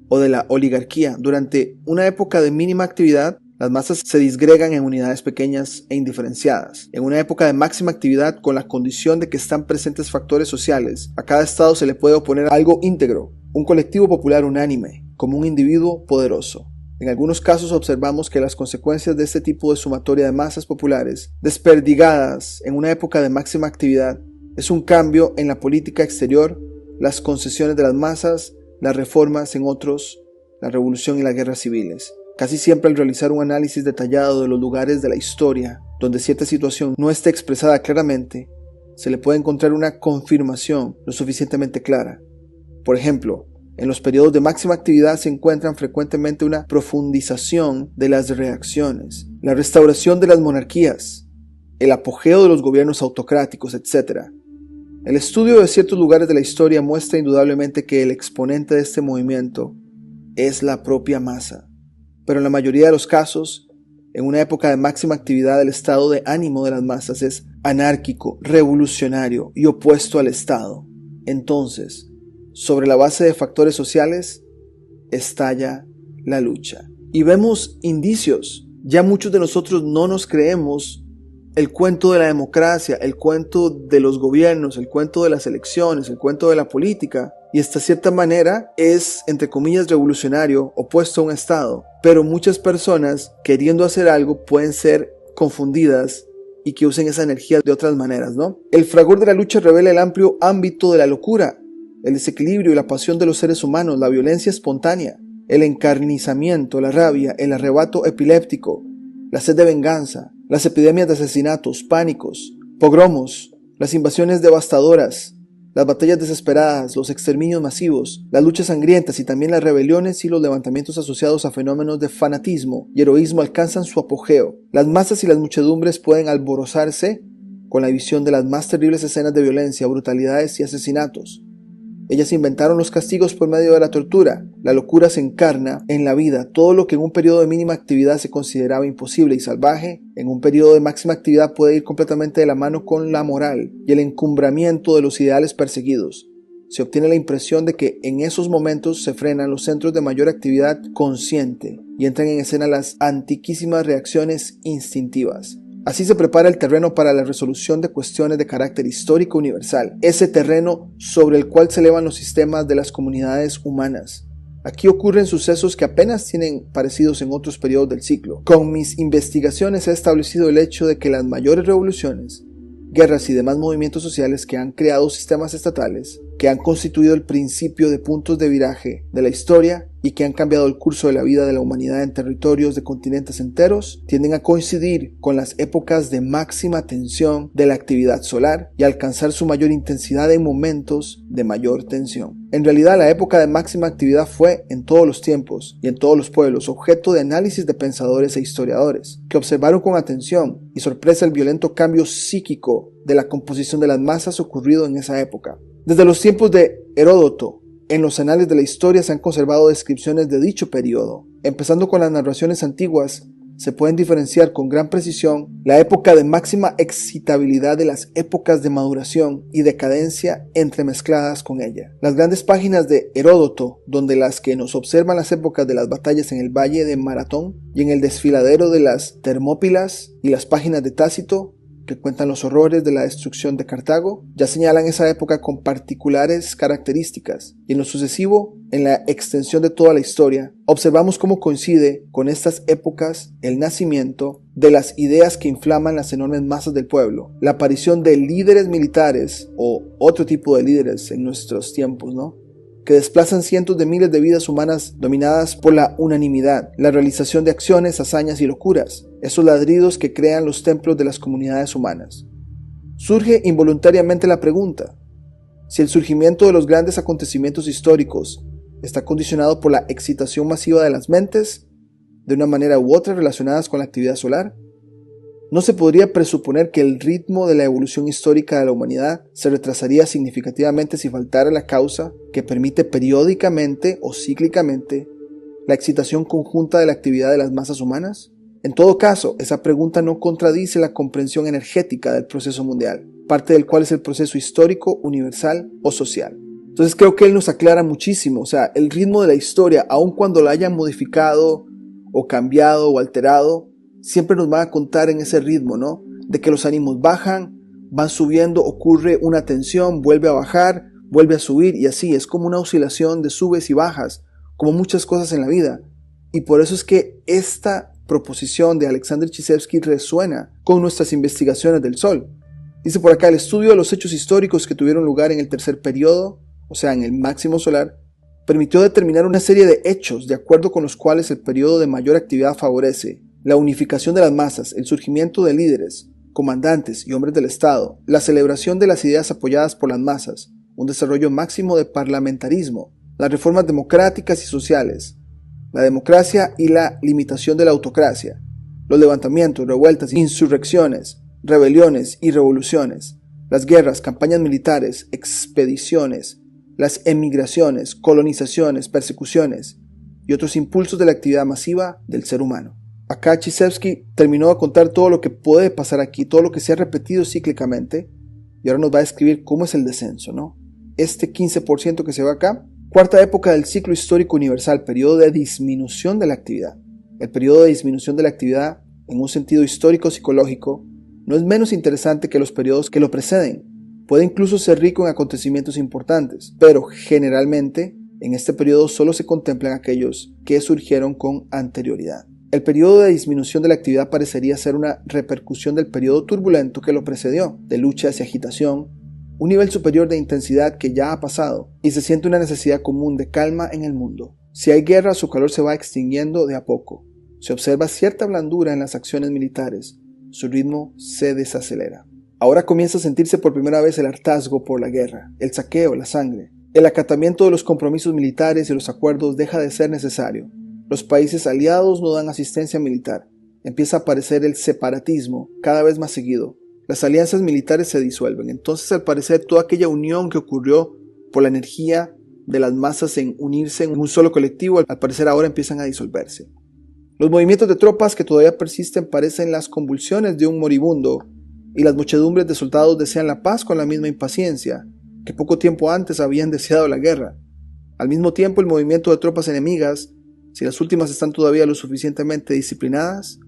o de la oligarquía. Durante una época de mínima actividad, las masas se disgregan en unidades pequeñas e indiferenciadas. En una época de máxima actividad, con la condición de que están presentes factores sociales, a cada estado se le puede oponer algo íntegro, un colectivo popular unánime, como un individuo poderoso. En algunos casos observamos que las consecuencias de este tipo de sumatoria de masas populares, desperdigadas en una época de máxima actividad, es un cambio en la política exterior, las concesiones de las masas, las reformas en otros, la revolución y las guerras civiles. Casi siempre al realizar un análisis detallado de los lugares de la historia donde cierta situación no esté expresada claramente, se le puede encontrar una confirmación lo suficientemente clara. Por ejemplo, en los periodos de máxima actividad se encuentran frecuentemente una profundización de las reacciones, la restauración de las monarquías, el apogeo de los gobiernos autocráticos, etc. El estudio de ciertos lugares de la historia muestra indudablemente que el exponente de este movimiento es la propia masa. Pero en la mayoría de los casos, en una época de máxima actividad, el estado de ánimo de las masas es anárquico, revolucionario y opuesto al Estado. Entonces, sobre la base de factores sociales, estalla la lucha. Y vemos indicios. Ya muchos de nosotros no nos creemos el cuento de la democracia, el cuento de los gobiernos, el cuento de las elecciones, el cuento de la política. Y esta cierta manera es, entre comillas, revolucionario, opuesto a un Estado. Pero muchas personas, queriendo hacer algo, pueden ser confundidas y que usen esa energía de otras maneras, ¿no? El fragor de la lucha revela el amplio ámbito de la locura, el desequilibrio y la pasión de los seres humanos, la violencia espontánea, el encarnizamiento, la rabia, el arrebato epiléptico, la sed de venganza, las epidemias de asesinatos, pánicos, pogromos, las invasiones devastadoras, las batallas desesperadas, los exterminios masivos, las luchas sangrientas y también las rebeliones y los levantamientos asociados a fenómenos de fanatismo y heroísmo alcanzan su apogeo. Las masas y las muchedumbres pueden alborozarse con la visión de las más terribles escenas de violencia, brutalidades y asesinatos. Ellas inventaron los castigos por medio de la tortura. La locura se encarna en la vida. Todo lo que en un periodo de mínima actividad se consideraba imposible y salvaje, en un periodo de máxima actividad puede ir completamente de la mano con la moral y el encumbramiento de los ideales perseguidos. Se obtiene la impresión de que en esos momentos se frenan los centros de mayor actividad consciente y entran en escena las antiquísimas reacciones instintivas. Así se prepara el terreno para la resolución de cuestiones de carácter histórico universal, ese terreno sobre el cual se elevan los sistemas de las comunidades humanas. Aquí ocurren sucesos que apenas tienen parecidos en otros periodos del ciclo. Con mis investigaciones he establecido el hecho de que las mayores revoluciones, guerras y demás movimientos sociales que han creado sistemas estatales, que han constituido el principio de puntos de viraje de la historia y que han cambiado el curso de la vida de la humanidad en territorios de continentes enteros, tienden a coincidir con las épocas de máxima tensión de la actividad solar y alcanzar su mayor intensidad en momentos de mayor tensión. En realidad, la época de máxima actividad fue, en todos los tiempos y en todos los pueblos, objeto de análisis de pensadores e historiadores, que observaron con atención y sorpresa el violento cambio psíquico de la composición de las masas ocurrido en esa época. Desde los tiempos de Heródoto, en los anales de la historia se han conservado descripciones de dicho periodo. Empezando con las narraciones antiguas, se pueden diferenciar con gran precisión la época de máxima excitabilidad de las épocas de maduración y decadencia entremezcladas con ella. Las grandes páginas de Heródoto, donde las que nos observan las épocas de las batallas en el valle de Maratón y en el desfiladero de las Termópilas, y las páginas de Tácito, que cuentan los horrores de la destrucción de Cartago, ya señalan esa época con particulares características, y en lo sucesivo, en la extensión de toda la historia, observamos cómo coincide con estas épocas el nacimiento de las ideas que inflaman las enormes masas del pueblo, la aparición de líderes militares o otro tipo de líderes en nuestros tiempos, ¿no?, que desplazan cientos de miles de vidas humanas dominadas por la unanimidad, la realización de acciones, hazañas y locuras, esos ladridos que crean los templos de las comunidades humanas. Surge involuntariamente la pregunta, si el surgimiento de los grandes acontecimientos históricos está condicionado por la excitación masiva de las mentes, de una manera u otra relacionadas con la actividad solar, ¿no se podría presuponer que el ritmo de la evolución histórica de la humanidad se retrasaría significativamente si faltara la causa que permite periódicamente o cíclicamente la excitación conjunta de la actividad de las masas humanas? En todo caso, esa pregunta no contradice la comprensión energética del proceso mundial, parte del cual es el proceso histórico, universal o social. Entonces creo que él nos aclara muchísimo, o sea, el ritmo de la historia, aun cuando la hayan modificado o cambiado o alterado, siempre nos van a contar en ese ritmo, ¿no? De que los ánimos bajan, van subiendo, ocurre una tensión, vuelve a bajar, vuelve a subir y así, es como una oscilación de subes y bajas, como muchas cosas en la vida. Y por eso es que esta proposición de Alexander Chizevsky resuena con nuestras investigaciones del Sol. Dice por acá, el estudio de los hechos históricos que tuvieron lugar en el tercer periodo, o sea, en el máximo solar, permitió determinar una serie de hechos de acuerdo con los cuales el periodo de mayor actividad favorece la unificación de las masas, el surgimiento de líderes, comandantes y hombres del Estado, la celebración de las ideas apoyadas por las masas, un desarrollo máximo de parlamentarismo, las reformas democráticas y sociales, la democracia y la limitación de la autocracia, los levantamientos, revueltas, insurrecciones, rebeliones y revoluciones, las guerras, campañas militares, expediciones, las emigraciones, colonizaciones, persecuciones y otros impulsos de la actividad masiva del ser humano. Acá Chizevsky terminó de contar todo lo que puede pasar aquí, todo lo que se ha repetido cíclicamente, y ahora nos va a describir cómo es el descenso, ¿no? Este 15% que se ve acá, cuarta época del ciclo histórico universal, periodo de disminución de la actividad. El periodo de disminución de la actividad, en un sentido histórico-psicológico, no es menos interesante que los periodos que lo preceden. Puede incluso ser rico en acontecimientos importantes, pero generalmente en este periodo solo se contemplan aquellos que surgieron con anterioridad. El periodo de disminución de la actividad parecería ser una repercusión del periodo turbulento que lo precedió, de luchas y agitación, un nivel superior de intensidad que ya ha pasado, y se siente una necesidad común de calma en el mundo. Si hay guerra, su calor se va extinguiendo de a poco. Se observa cierta blandura en las acciones militares, su ritmo se desacelera. Ahora comienza a sentirse por primera vez el hartazgo por la guerra, el saqueo, la sangre. El acatamiento de los compromisos militares y los acuerdos deja de ser necesario. Los países aliados no dan asistencia militar. Empieza a aparecer el separatismo cada vez más seguido. Las alianzas militares se disuelven. Entonces, al parecer, toda aquella unión que ocurrió por la energía de las masas en unirse en un solo colectivo, al parecer ahora empiezan a disolverse. Los movimientos de tropas que todavía persisten parecen las convulsiones de un moribundo, y las muchedumbres de soldados desean la paz con la misma impaciencia que poco tiempo antes habían deseado la guerra. Al mismo tiempo, el movimiento de tropas enemigas, si las últimas están todavía lo suficientemente disciplinadas,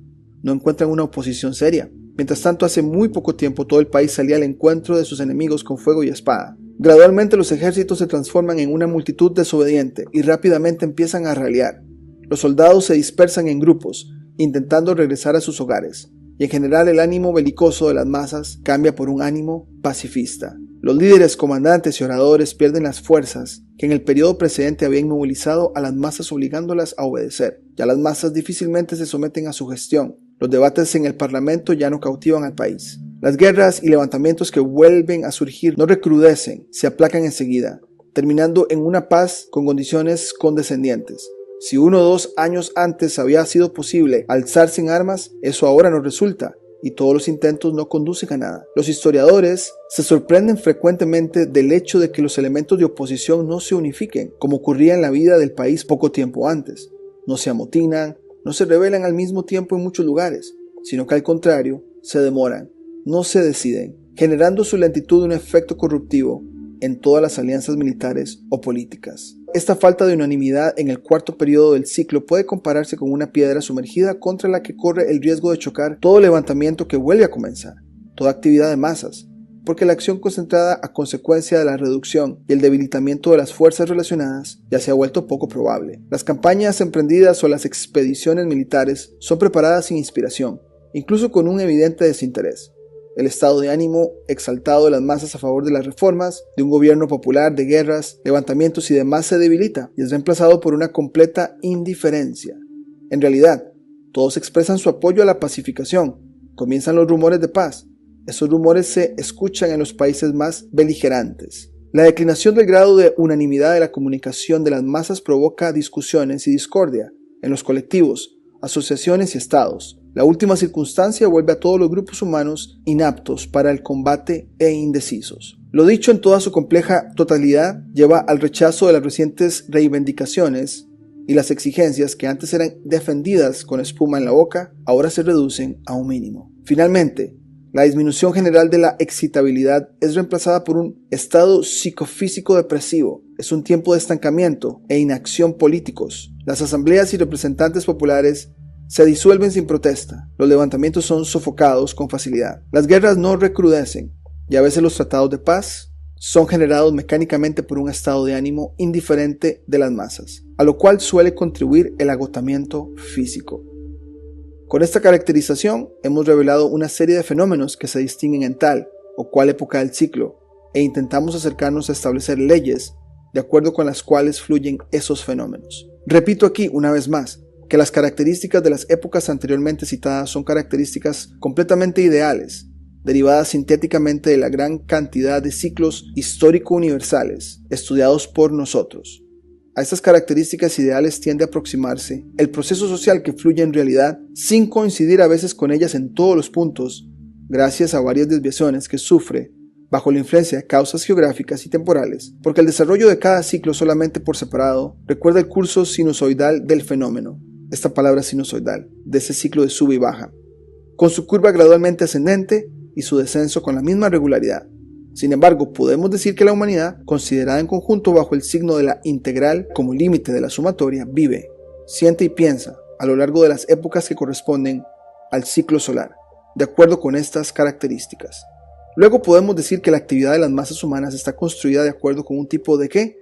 no encuentran una oposición seria. Mientras tanto, hace muy poco tiempo todo el país salía al encuentro de sus enemigos con fuego y espada. Gradualmente los ejércitos se transforman en una multitud desobediente y rápidamente empiezan a ralliar. Los soldados se dispersan en grupos, intentando regresar a sus hogares, y en general el ánimo belicoso de las masas cambia por un ánimo pacifista. Los líderes, comandantes y oradores pierden las fuerzas que en el periodo precedente habían movilizado a las masas obligándolas a obedecer. Ya las masas difícilmente se someten a su gestión. Los debates en el parlamento ya no cautivan al país. Las guerras y levantamientos que vuelven a surgir no recrudecen, se aplacan enseguida, terminando en una paz con condiciones condescendientes. Si 1 o 2 años antes había sido posible alzarse en armas, eso ahora no resulta, y todos los intentos no conducen a nada. Los historiadores se sorprenden frecuentemente del hecho de que los elementos de oposición no se unifiquen, como ocurría en la vida del país poco tiempo antes. No se amotinan, no se rebelan al mismo tiempo en muchos lugares, sino que al contrario, se demoran, no se deciden, generando su lentitud un efecto corruptivo en todas las alianzas militares o políticas. Esta falta de unanimidad en el cuarto periodo del ciclo puede compararse con una piedra sumergida contra la que corre el riesgo de chocar todo levantamiento que vuelve a comenzar, toda actividad de masas, porque la acción concentrada a consecuencia de la reducción y el debilitamiento de las fuerzas relacionadas ya se ha vuelto poco probable. Las campañas emprendidas o las expediciones militares son preparadas sin inspiración, incluso con un evidente desinterés. El estado de ánimo exaltado de las masas a favor de las reformas, de un gobierno popular, de guerras, levantamientos y demás se debilita y es reemplazado por una completa indiferencia. En realidad, todos expresan su apoyo a la pacificación. Comienzan los rumores de paz. Esos rumores se escuchan en los países más beligerantes. La declinación del grado de unanimidad de la comunicación de las masas provoca discusiones y discordia en los colectivos, asociaciones y estados. La última circunstancia vuelve a todos los grupos humanos inaptos para el combate e indecisos. Lo dicho en toda su compleja totalidad lleva al rechazo de las recientes reivindicaciones y las exigencias que antes eran defendidas con espuma en la boca, ahora se reducen a un mínimo. Finalmente, la disminución general de la excitabilidad es reemplazada por un estado psicofísico depresivo. Es un tiempo de estancamiento e inacción políticos. Las asambleas y representantes populares se disuelven sin protesta. Los levantamientos son sofocados con facilidad. Las guerras no recrudecen y a veces los tratados de paz son generados mecánicamente por un estado de ánimo indiferente de las masas, a lo cual suele contribuir el agotamiento físico. Con esta caracterización hemos revelado una serie de fenómenos que se distinguen en tal o cual época del ciclo e intentamos acercarnos a establecer leyes de acuerdo con las cuales fluyen esos fenómenos. Repito aquí una vez más, que las características de las épocas anteriormente citadas son características completamente ideales, derivadas sintéticamente de la gran cantidad de ciclos histórico-universales estudiados por nosotros. A estas características ideales tiende a aproximarse el proceso social que fluye en realidad, sin coincidir a veces con ellas en todos los puntos, gracias a varias desviaciones que sufre bajo la influencia de causas geográficas y temporales, porque el desarrollo de cada ciclo solamente por separado recuerda el curso sinusoidal del fenómeno, esta palabra sinusoidal, de ese ciclo de sube y baja, con su curva gradualmente ascendente y su descenso con la misma regularidad. Sin embargo, podemos decir que la humanidad, considerada en conjunto bajo el signo de la integral como límite de la sumatoria, vive, siente y piensa a lo largo de las épocas que corresponden al ciclo solar, de acuerdo con estas características. Luego podemos decir que la actividad de las masas humanas está construida de acuerdo con un tipo de ¿qué?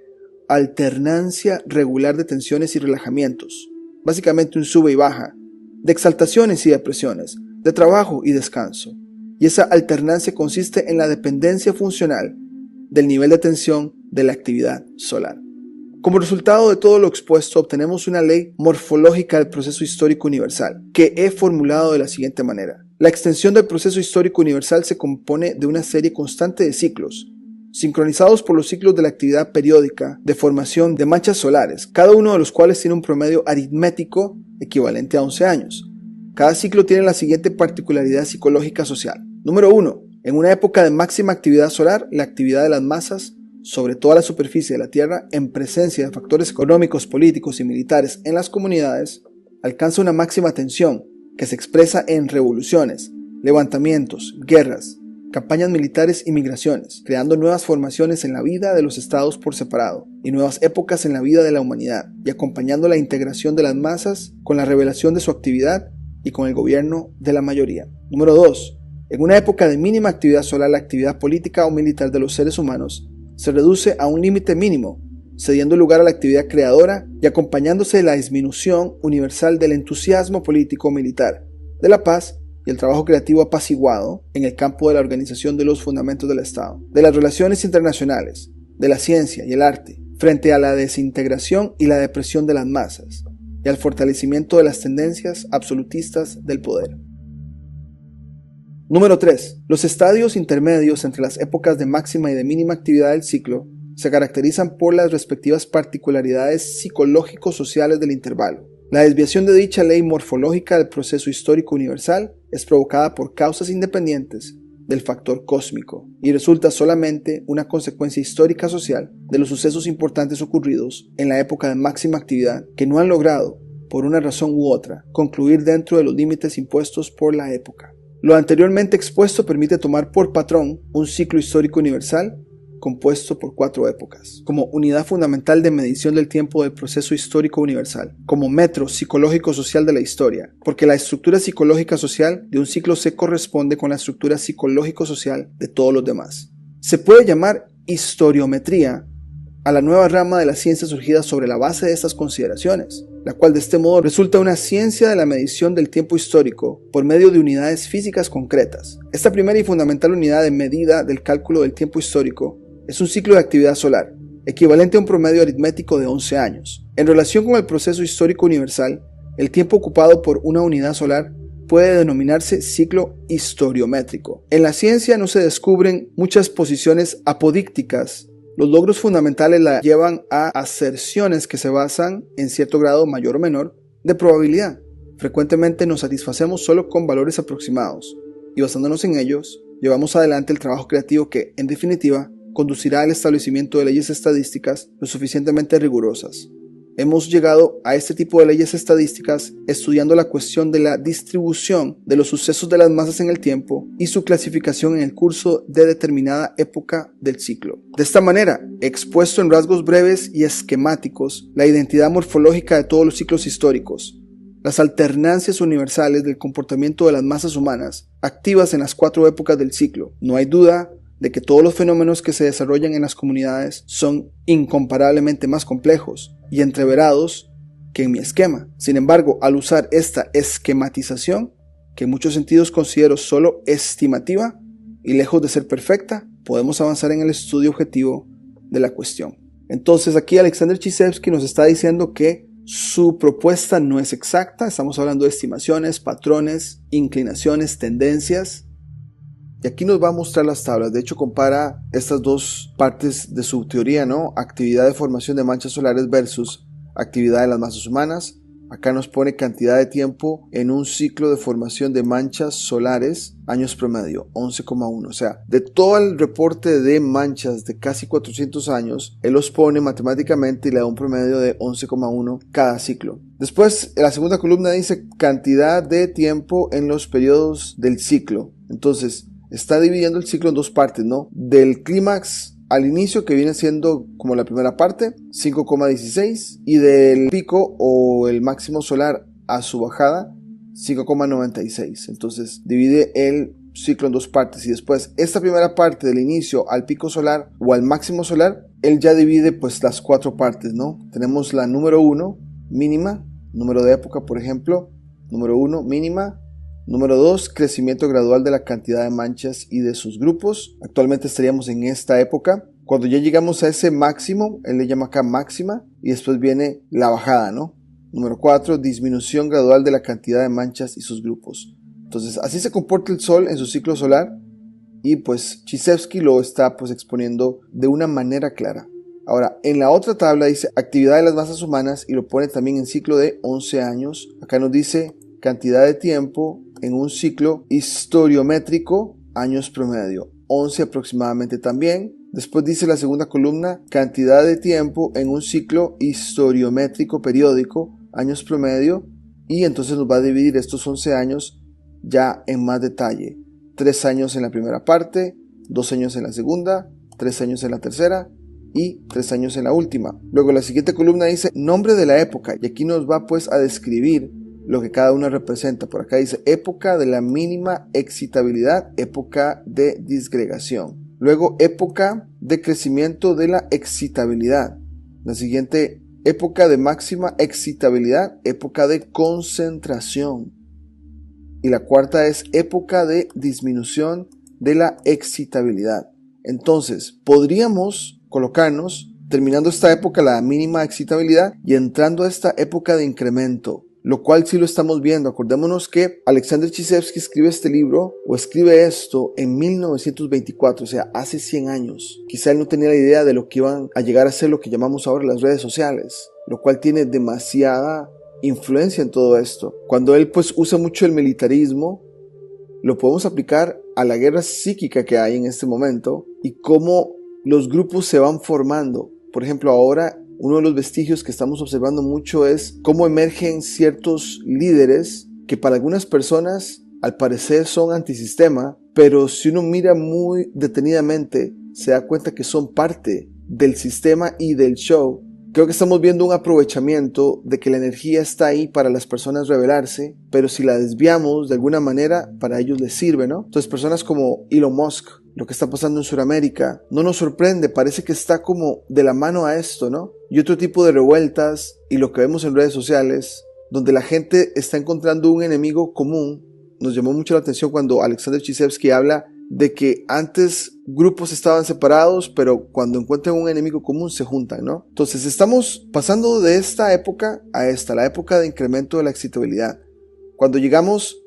Alternancia regular de tensiones y relajamientos, básicamente un sube y baja, de exaltaciones y depresiones, de trabajo y descanso. Y esa alternancia consiste en la dependencia funcional del nivel de tensión de la actividad solar. Como resultado de todo lo expuesto, obtenemos una ley morfológica del proceso histórico universal, que he formulado de la siguiente manera. La extensión del proceso histórico universal se compone de una serie constante de ciclos, sincronizados por los ciclos de la actividad periódica de formación de manchas solares, cada uno de los cuales tiene un promedio aritmético equivalente a 11 años. Cada ciclo tiene la siguiente particularidad psicológica social. Número 1. En una época de máxima actividad solar, la actividad de las masas sobre toda la superficie de la Tierra, en presencia de factores económicos, políticos y militares en las comunidades, alcanza una máxima tensión que se expresa en revoluciones, levantamientos, guerras, campañas militares y migraciones, creando nuevas formaciones en la vida de los estados por separado y nuevas épocas en la vida de la humanidad, y acompañando la integración de las masas con la revelación de su actividad y con el gobierno de la mayoría. Número 2. En una época de mínima actividad solar, la actividad política o militar de los seres humanos se reduce a un límite mínimo, cediendo lugar a la actividad creadora y acompañándose de la disminución universal del entusiasmo político o militar, de la paz y el trabajo creativo apaciguado en el campo de la organización de los fundamentos del Estado, de las relaciones internacionales, de la ciencia y el arte, frente a la desintegración y la depresión de las masas, y al fortalecimiento de las tendencias absolutistas del poder. Número 3. Los estadios intermedios entre las épocas de máxima y de mínima actividad del ciclo se caracterizan por las respectivas particularidades psicológico-sociales del intervalo. La desviación de dicha ley morfológica del proceso histórico universal es provocada por causas independientes del factor cósmico y resulta solamente una consecuencia histórica social de los sucesos importantes ocurridos en la época de máxima actividad que no han logrado, por una razón u otra, concluir dentro de los límites impuestos por la época. Lo anteriormente expuesto permite tomar por patrón un ciclo histórico universal compuesto por 4 épocas, como unidad fundamental de medición del tiempo del proceso histórico universal, como metro psicológico-social de la historia, porque la estructura psicológica social de un ciclo se corresponde con la estructura psicológico-social de todos los demás. Se puede llamar historiometría a la nueva rama de la ciencia surgida sobre la base de estas consideraciones, la cual de este modo resulta una ciencia de la medición del tiempo histórico por medio de unidades físicas concretas. Esta primera y fundamental unidad de medida del cálculo del tiempo histórico es un ciclo de actividad solar, equivalente a un promedio aritmético de 11 años. En relación con el proceso histórico universal, el tiempo ocupado por una unidad solar puede denominarse ciclo historiométrico. En la ciencia no se descubren muchas posiciones apodícticas. Los logros fundamentales la llevan a aserciones que se basan, en cierto grado mayor o menor, de probabilidad. Frecuentemente nos satisfacemos solo con valores aproximados, y basándonos en ellos, llevamos adelante el trabajo creativo que, en definitiva, conducirá al establecimiento de leyes estadísticas lo suficientemente rigurosas. Hemos llegado a este tipo de leyes estadísticas estudiando la cuestión de la distribución de los sucesos de las masas en el tiempo y su clasificación en el curso de determinada época del ciclo. De esta manera, he expuesto en rasgos breves y esquemáticos la identidad morfológica de todos los ciclos históricos, las alternancias universales del comportamiento de las masas humanas activas en las 4 épocas del ciclo. No hay duda de que todos los fenómenos que se desarrollan en las comunidades son incomparablemente más complejos y entreverados que en mi esquema. Sin embargo, al usar esta esquematización, que en muchos sentidos considero solo estimativa y lejos de ser perfecta, podemos avanzar en el estudio objetivo de la cuestión. Entonces aquí Alexander Chizevsky nos está diciendo que su propuesta no es exacta, estamos hablando de estimaciones, patrones, inclinaciones, tendencias. Y aquí nos va a mostrar las tablas. De hecho, compara estas dos partes de su teoría, ¿no? Actividad de formación de manchas solares versus actividad de las masas humanas. Acá nos pone cantidad de tiempo en un ciclo de formación de manchas solares, años promedio, 11,1. O sea, de todo el reporte de manchas de casi 400 años, él los pone matemáticamente y le da un promedio de 11,1 cada ciclo. Después, la segunda columna dice cantidad de tiempo en los periodos del ciclo. Entonces, está dividiendo el ciclo en dos partes, ¿no? Del clímax al inicio, que viene siendo como la primera parte, 5,16, y del pico o el máximo solar a su bajada, 5,96. Entonces divide el ciclo en dos partes, y después esta primera parte del inicio al pico solar o al máximo solar, él ya divide pues las cuatro partes, ¿no? Tenemos la número 1, mínima, número de época, por ejemplo, número 1, mínima. Número 2, crecimiento gradual de la cantidad de manchas y de sus grupos. Actualmente estaríamos en esta época. Cuando ya llegamos a ese máximo, él le llama acá máxima, y después viene la bajada, ¿no? Número 4, disminución gradual de la cantidad de manchas y sus grupos. Entonces, así se comporta el Sol en su ciclo solar, y pues Chizevsky lo está pues exponiendo de una manera clara. Ahora, en la otra tabla dice actividad de las masas humanas, y lo pone también en ciclo de 11 años. Acá nos dice cantidad de tiempo en un ciclo historiométrico, años promedio, 11 aproximadamente también. Después dice la segunda columna, cantidad de tiempo en un ciclo historiométrico periódico, años promedio, y entonces nos va a dividir estos 11 años ya en más detalle. 3 años en la primera parte, 2 años en la segunda, 3 años en la tercera y 3 años en la última. Luego la siguiente columna dice nombre de la época, y aquí nos va pues a describir lo que cada una representa. Por acá dice época de la mínima excitabilidad, época de disgregación. Luego época de crecimiento de la excitabilidad. La siguiente, época de máxima excitabilidad, época de concentración. Y la cuarta es época de disminución de la excitabilidad. Entonces, podríamos colocarnos, terminando esta época, la mínima excitabilidad, y entrando a esta época de incremento, lo cual sí lo estamos viendo. Acordémonos que Alexander Chizevsky escribe este libro, o escribe esto, en 1924, o sea, hace 100 años. Quizá él no tenía la idea de lo que iban a llegar a ser lo que llamamos ahora las redes sociales, lo cual tiene demasiada influencia en todo esto. Cuando él pues usa mucho el militarismo, lo podemos aplicar a la guerra psíquica que hay en este momento y cómo los grupos se van formando. Por ejemplo, ahora uno de los vestigios que estamos observando mucho es cómo emergen ciertos líderes que para algunas personas al parecer son antisistema, pero si uno mira muy detenidamente se da cuenta que son parte del sistema y del show. Creo que estamos viendo un aprovechamiento de que la energía está ahí para las personas rebelarse, pero si la desviamos de alguna manera, para ellos les sirve, ¿no? Entonces personas como Elon Musk, lo que está pasando en Sudamérica, no nos sorprende, parece que está como de la mano a esto, ¿no? Y otro tipo de revueltas y lo que vemos en redes sociales, donde la gente está encontrando un enemigo común. Nos llamó mucho la atención cuando Alexander Chizevsky habla de que antes grupos estaban separados, pero cuando encuentran un enemigo común se juntan, ¿no? Entonces estamos pasando de esta época a esta, la época de incremento de la excitabilidad. Cuando llegamos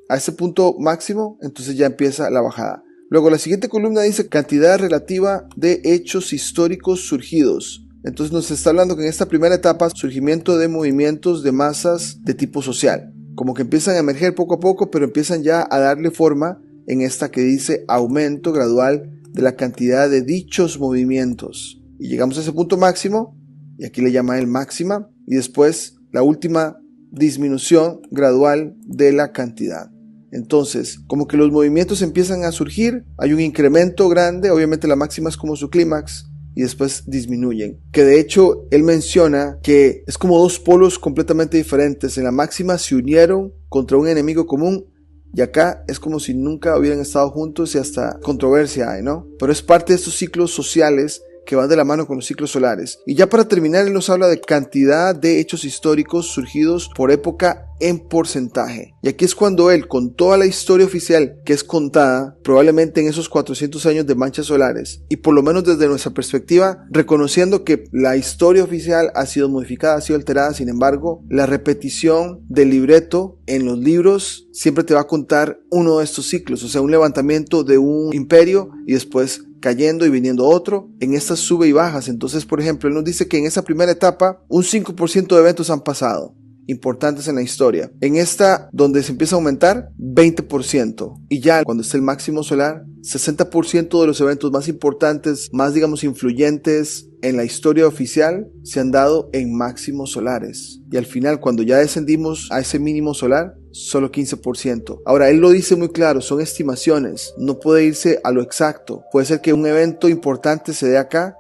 a ese punto máximo, entonces ya empieza la bajada. Luego la siguiente columna dice cantidad relativa de hechos históricos surgidos. Entonces nos está hablando que en esta primera etapa, surgimiento de movimientos de masas de tipo social. Como que empiezan a emerger poco a poco, pero empiezan ya a darle forma en esta que dice aumento gradual de la cantidad de dichos movimientos. Y llegamos a ese punto máximo, y aquí le llama él máxima, y después la última disminución gradual de la cantidad. Entonces, como que los movimientos empiezan a surgir, hay un incremento grande, obviamente la máxima es como su clímax, y después disminuyen. Que de hecho, él menciona que es como dos polos completamente diferentes. En la máxima se unieron contra un enemigo común, y acá es como si nunca hubieran estado juntos y hasta controversia hay, ¿no? Pero es parte de estos ciclos sociales que van de la mano con los ciclos solares. Y ya para terminar, él nos habla de cantidad de hechos históricos surgidos por época en porcentaje. Y aquí es cuando él, con toda la historia oficial que es contada, probablemente en esos 400 años de manchas solares, y por lo menos desde nuestra perspectiva, reconociendo que la historia oficial ha sido modificada, ha sido alterada, sin embargo, la repetición del libreto en los libros siempre te va a contar uno de estos ciclos, o sea, un levantamiento de un imperio y después cayendo y viniendo otro en estas sube y bajas. Entonces, por ejemplo, él nos dice que en esa primera etapa un 5% de eventos han pasado importantes en la historia. En esta, donde se empieza a aumentar, 20%. Y ya cuando está el máximo solar, 60% de los eventos más importantes, más digamos influyentes en la historia oficial, se han dado en máximos solares. Y al final, cuando ya descendimos a ese mínimo solar, solo 15%. Ahora, él lo dice muy claro, son estimaciones, no puede irse a lo exacto. Puede ser que un evento importante se dé acá,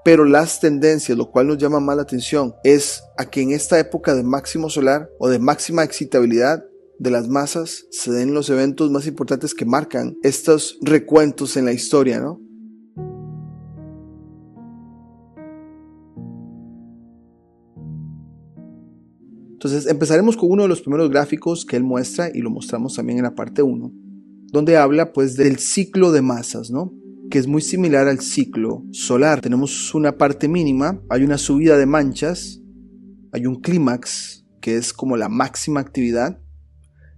pero las tendencias, lo cual nos llama más la atención, es a que en esta época de máximo solar o de máxima excitabilidad de las masas se den los eventos más importantes que marcan estos recuentos en la historia, ¿no? Entonces empezaremos con uno de los primeros gráficos que él muestra y lo mostramos también en la parte 1, donde habla pues del ciclo de masas, ¿no? Que es muy similar al ciclo solar. Tenemos una parte mínima, hay una subida de manchas, hay un clímax que es como la máxima actividad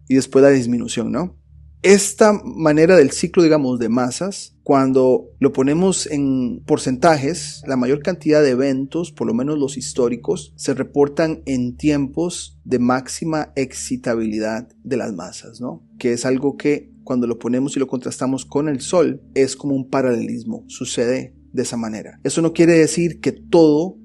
y después la disminución, ¿no? Esta manera del ciclo, digamos, de masas, cuando lo ponemos en porcentajes, la mayor cantidad de eventos, por lo menos los históricos, se reportan en tiempos de máxima excitabilidad de las masas, ¿no? Que es algo que cuando lo ponemos y lo contrastamos con el Sol, es como un paralelismo, sucede de esa manera. Eso no quiere decir que todo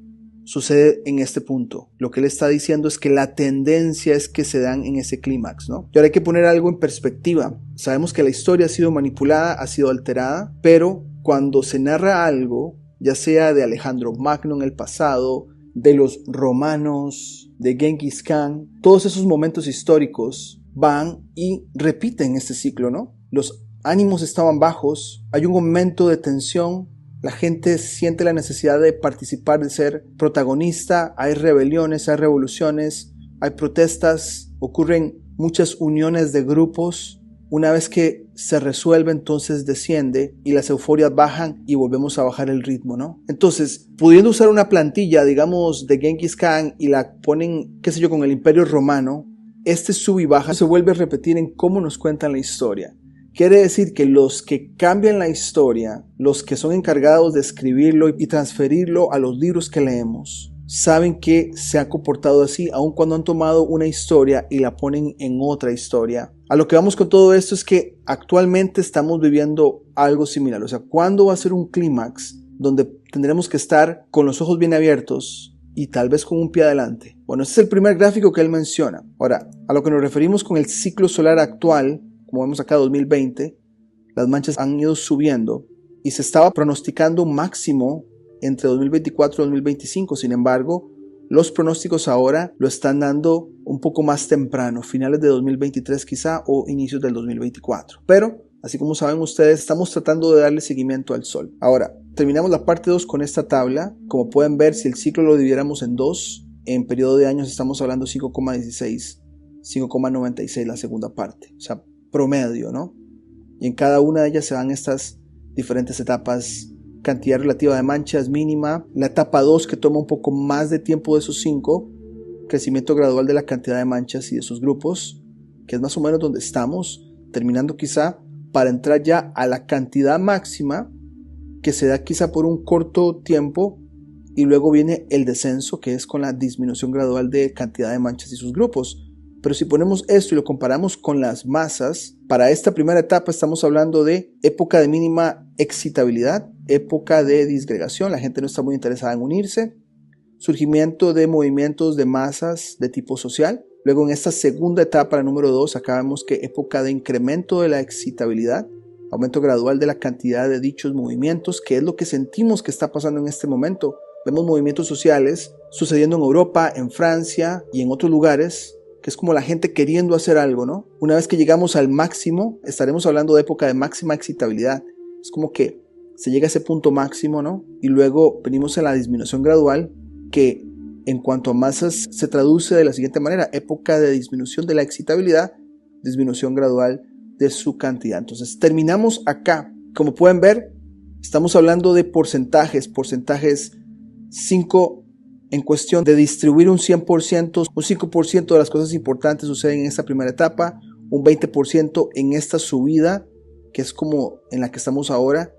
sucede en este punto. Lo que él está diciendo es que la tendencia es que se dan en ese clímax, ¿no? Y ahora hay que poner algo en perspectiva. Sabemos que la historia ha sido manipulada, ha sido alterada, pero cuando se narra algo, ya sea de Alejandro Magno en el pasado, de los romanos, de Genghis Khan, todos esos momentos históricos van y repiten este ciclo, ¿no? Los ánimos estaban bajos, hay un momento de tensión, la gente siente la necesidad de participar, de ser protagonista, hay rebeliones, hay revoluciones, hay protestas, ocurren muchas uniones de grupos. Una vez que se resuelve, entonces desciende y las euforias bajan y volvemos a bajar el ritmo, ¿no? Entonces, pudiendo usar una plantilla, digamos, de Genghis Khan y la ponen, qué sé yo, con el Imperio Romano, este sub y baja se vuelve a repetir en cómo nos cuentan la historia. Quiere decir que los que cambian la historia, los que son encargados de escribirlo y transferirlo a los libros que leemos, saben que se ha comportado así, aun cuando han tomado una historia y la ponen en otra historia. A lo que vamos con todo esto es que actualmente estamos viviendo algo similar. O sea, ¿cuándo va a ser un clímax donde tendremos que estar con los ojos bien abiertos y tal vez con un pie adelante? Bueno, este es el primer gráfico que él menciona. Ahora, a lo que nos referimos con el ciclo solar actual, como vemos acá 2020, las manchas han ido subiendo y se estaba pronosticando un máximo entre 2024 y 2025. Sin embargo, los pronósticos ahora lo están dando un poco más temprano, finales de 2023 quizá o inicios del 2024. Pero, así como saben ustedes, estamos tratando de darle seguimiento al Sol. Ahora, terminamos la parte 2 con esta tabla. Como pueden ver, si el ciclo lo dividiéramos en dos, en periodo de años estamos hablando 5,16, 5,96 la segunda parte. O sea, promedio, ¿no? Y en cada una de ellas se dan estas diferentes etapas. Cantidad relativa de manchas mínima, la etapa 2 que toma un poco más de tiempo de esos 5, crecimiento gradual de la cantidad de manchas y de sus grupos, que es más o menos donde estamos, terminando quizá para entrar ya a la cantidad máxima que se da quizá por un corto tiempo y luego viene el descenso, que es con la disminución gradual de cantidad de manchas y sus grupos. Pero si ponemos esto y lo comparamos con las masas, para esta primera etapa estamos hablando de época de mínima excitabilidad, época de disgregación, la gente no está muy interesada en unirse, surgimiento de movimientos de masas de tipo social. Luego en esta segunda etapa, la número 2, acá vemos que época de incremento de la excitabilidad, aumento gradual de la cantidad de dichos movimientos, que es lo que sentimos que está pasando en este momento. Vemos movimientos sociales sucediendo en Europa, en Francia y en otros lugares, que es como la gente queriendo hacer algo, ¿no? Una vez que llegamos al máximo, estaremos hablando de época de máxima excitabilidad. Es como que se llega a ese punto máximo, ¿no? Y luego venimos a la disminución gradual, que en cuanto a masas se traduce de la siguiente manera: época de disminución de la excitabilidad, disminución gradual de su cantidad. Entonces terminamos acá. Como pueden ver, estamos hablando de porcentajes 5 en cuestión de distribuir un 100%, un 5% de las cosas importantes suceden en esta primera etapa, un 20% en esta subida, que es como en la que estamos ahora,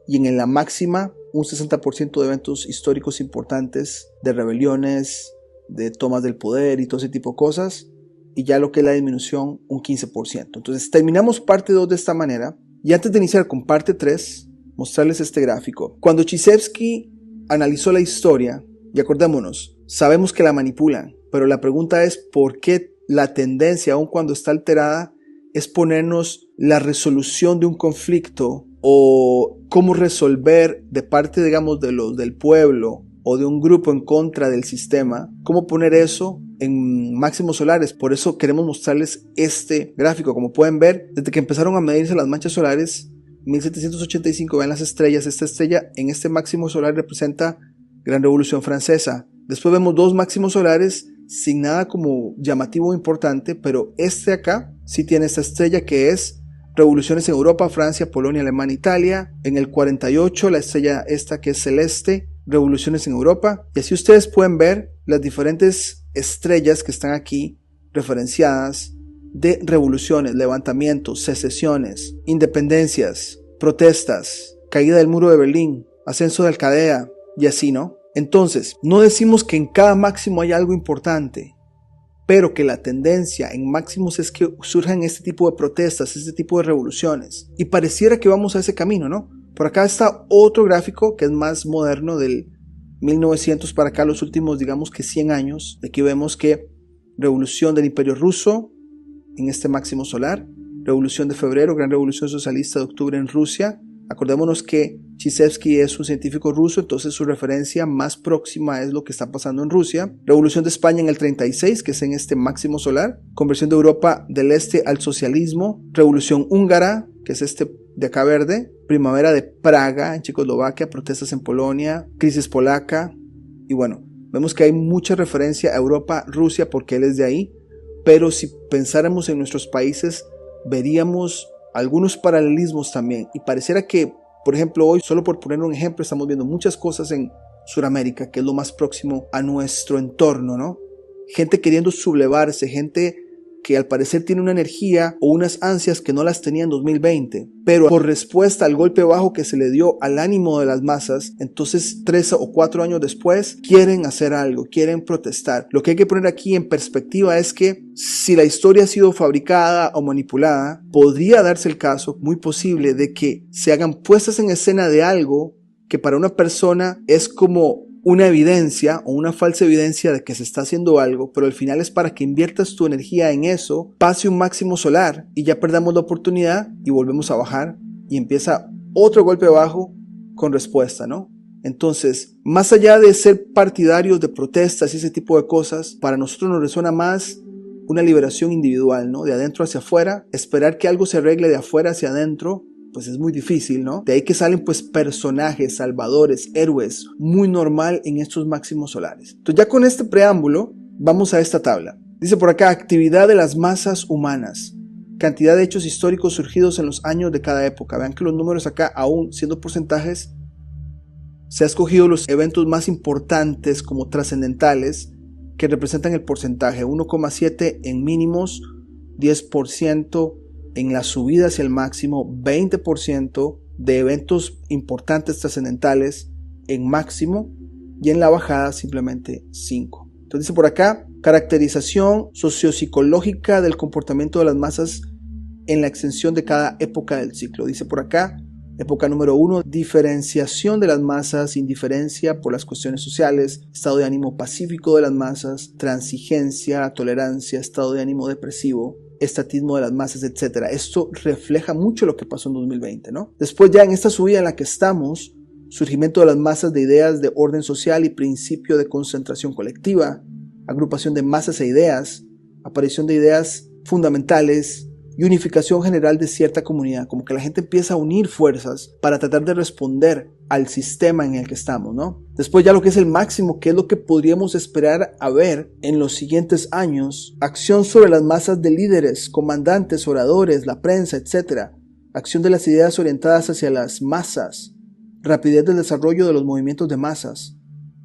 y en la máxima, un 60% de eventos históricos importantes, de rebeliones, de tomas del poder y todo ese tipo de cosas, y ya lo que es la disminución, un 15%. Entonces terminamos parte 2 de esta manera, y antes de iniciar con parte 3, mostrarles este gráfico. Cuando Chizevsky analizó la historia, y acordémonos, sabemos que la manipulan, pero la pregunta es ¿por qué la tendencia, aun cuando está alterada, es ponernos la resolución de un conflicto o cómo resolver de parte, digamos, del pueblo o de un grupo en contra del sistema, cómo poner eso en máximos solares? Por eso queremos mostrarles este gráfico. Como pueden ver, desde que empezaron a medirse las manchas solares, 1785, vean las estrellas, esta estrella en este máximo solar representa Gran Revolución Francesa. Después vemos 2 máximos solares sin nada como llamativo o importante, pero este acá sí tiene esta estrella que es revoluciones en Europa, Francia, Polonia, Alemania, Italia. En el 48 la estrella esta que es celeste, revoluciones en Europa. Y así ustedes pueden ver las diferentes estrellas que están aquí referenciadas de revoluciones, levantamientos, secesiones, independencias, protestas, caída del muro de Berlín, ascenso de Alcadea y así, ¿no? Entonces, no decimos que en cada máximo hay algo importante, pero que la tendencia en máximos es que surjan este tipo de protestas, este tipo de revoluciones. Y pareciera que vamos a ese camino, ¿no? Por acá está otro gráfico que es más moderno, del 1900 para acá, los últimos, digamos que 100 años. Aquí vemos que revolución del Imperio Ruso en este máximo solar, revolución de febrero, gran revolución socialista de octubre en Rusia. Acordémonos que Chizevsky es un científico ruso, entonces su referencia más próxima es lo que está pasando en Rusia. Revolución de España en el 36, que es en este máximo solar. Conversión de Europa del Este al socialismo. Revolución húngara, que es este de acá verde. Primavera de Praga en Checoslovaquia, protestas en Polonia, crisis polaca. Y bueno, vemos que hay mucha referencia a Europa, Rusia, porque él es de ahí. Pero si pensáramos en nuestros países, veríamos algunos paralelismos también, y pareciera que, por ejemplo, hoy, solo por poner un ejemplo, estamos viendo muchas cosas en Sudamérica, que es lo más próximo a nuestro entorno, ¿no? Gente queriendo sublevarse, gente que al parecer tiene una energía o unas ansias que no las tenía en 2020, pero por respuesta al golpe bajo que se le dio al ánimo de las masas, entonces 3 o 4 años después quieren hacer algo, quieren protestar. Lo que hay que poner aquí en perspectiva es que si la historia ha sido fabricada o manipulada, podría darse el caso muy posible de que se hagan puestas en escena de algo que para una persona es como una evidencia o una falsa evidencia de que se está haciendo algo, pero al final es para que inviertas tu energía en eso, pase un máximo solar y ya perdamos la oportunidad y volvemos a bajar y empieza otro golpe bajo con respuesta, ¿no? Entonces, más allá de ser partidarios de protestas y ese tipo de cosas, para nosotros nos resuena más una liberación individual, ¿no? De adentro hacia afuera. Esperar que algo se arregle de afuera hacia adentro, pues es muy difícil, ¿no? De ahí que salen pues personajes, salvadores, héroes, muy normal en estos máximos solares. Entonces ya con este preámbulo, vamos a esta tabla. Dice por acá, actividad de las masas humanas. Cantidad de hechos históricos surgidos en los años de cada época. Vean que los números acá, aún siendo porcentajes, se ha escogido los eventos más importantes como trascendentales que representan el porcentaje. 1,7 en mínimos, 10% en la subida hacia el máximo, 20% de eventos importantes trascendentales en máximo, y en la bajada simplemente 5. Entonces dice por acá, caracterización sociopsicológica del comportamiento de las masas en la extensión de cada época del ciclo. Dice por acá, época número 1, diferenciación de las masas, indiferencia por las cuestiones sociales, estado de ánimo pacífico de las masas, transigencia, tolerancia, estado de ánimo depresivo, estatismo de las masas, etc. Esto refleja mucho lo que pasó en 2020, ¿no? Después ya en esta subida en la que estamos, surgimiento de las masas de ideas de orden social y principio de concentración colectiva, agrupación de masas e ideas, aparición de ideas fundamentales, y unificación general de cierta comunidad, como que la gente empieza a unir fuerzas para tratar de responder al sistema en el que estamos, ¿no? Después ya lo que es el máximo, que es lo que podríamos esperar a ver en los siguientes años, acción sobre las masas de líderes, comandantes, oradores, la prensa, etc. Acción de las ideas orientadas hacia las masas, rapidez del desarrollo de los movimientos de masas,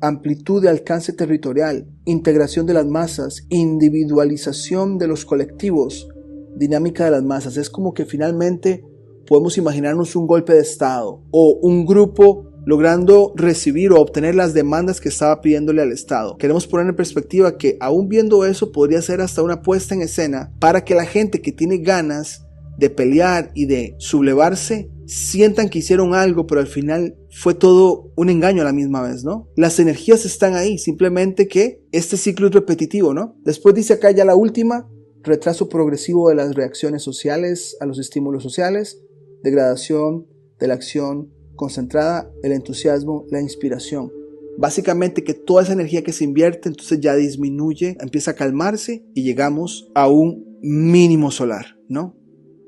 amplitud de alcance territorial, integración de las masas, individualización de los colectivos, dinámica de las masas. Es como que finalmente podemos imaginarnos un golpe de estado o un grupo logrando recibir o obtener las demandas que estaba pidiéndole al Estado. Queremos poner en perspectiva que aún viendo eso podría ser hasta una puesta en escena para que la gente que tiene ganas de pelear y de sublevarse sientan que hicieron algo, pero al final fue todo un engaño a la misma vez, ¿no? Las energías están ahí, simplemente que este ciclo es repetitivo, ¿no? Después dice acá ya la última: retraso progresivo de las reacciones sociales a los estímulos sociales, degradación de la acción concentrada, el entusiasmo, la inspiración. Básicamente que toda esa energía que se invierte entonces ya disminuye, empieza a calmarse y llegamos a un mínimo solar, ¿no?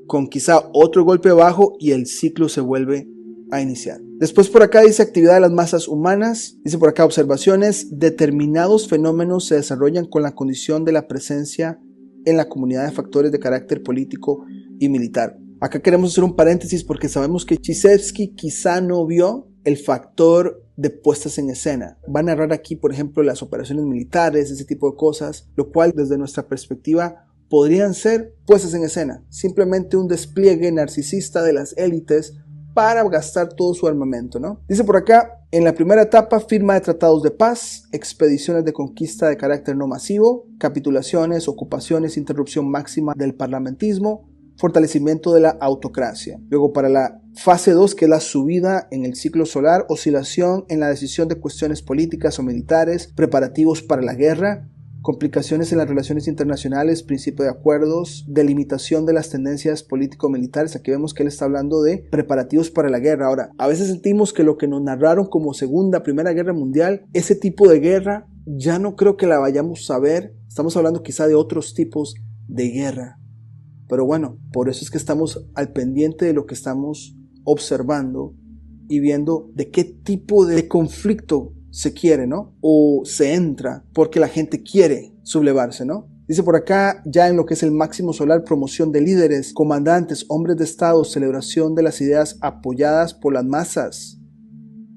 Con quizá otro golpe bajo y el ciclo se vuelve a iniciar. Después por acá dice actividad de las masas humanas, dice por acá observaciones: determinados fenómenos se desarrollan con la condición de la presencia en la comunidad de factores de carácter político y militar. Acá queremos hacer un paréntesis porque sabemos que Chizevsky quizá no vio el factor de puestas en escena. Va a narrar aquí, por ejemplo, las operaciones militares, ese tipo de cosas, lo cual desde nuestra perspectiva podrían ser puestas en escena, simplemente un despliegue narcisista de las élites para gastar todo su armamento, ¿no? Dice por acá: en la primera etapa, firma de tratados de paz, expediciones de conquista de carácter no masivo, capitulaciones, ocupaciones, interrupción máxima del parlamentismo, fortalecimiento de la autocracia. Luego para la fase 2, que es la subida en el ciclo solar, oscilación en la decisión de cuestiones políticas o militares, preparativos para la guerra, complicaciones en las relaciones internacionales, principio de acuerdos, delimitación de las tendencias político-militares. Aquí vemos que él está hablando de preparativos para la guerra. Ahora, a veces sentimos que lo que nos narraron como Segunda, Primera Guerra Mundial, ese tipo de guerra, ya no creo que la vayamos a ver. Estamos hablando quizá de otros tipos de guerra. Pero bueno, por eso es que estamos al pendiente de lo que estamos observando y viendo de qué tipo de conflicto se quiere, ¿no? O se entra porque la gente quiere sublevarse, ¿no? Dice por acá, ya en lo que es el máximo solar, promoción de líderes, comandantes, hombres de estado, celebración de las ideas apoyadas por las masas.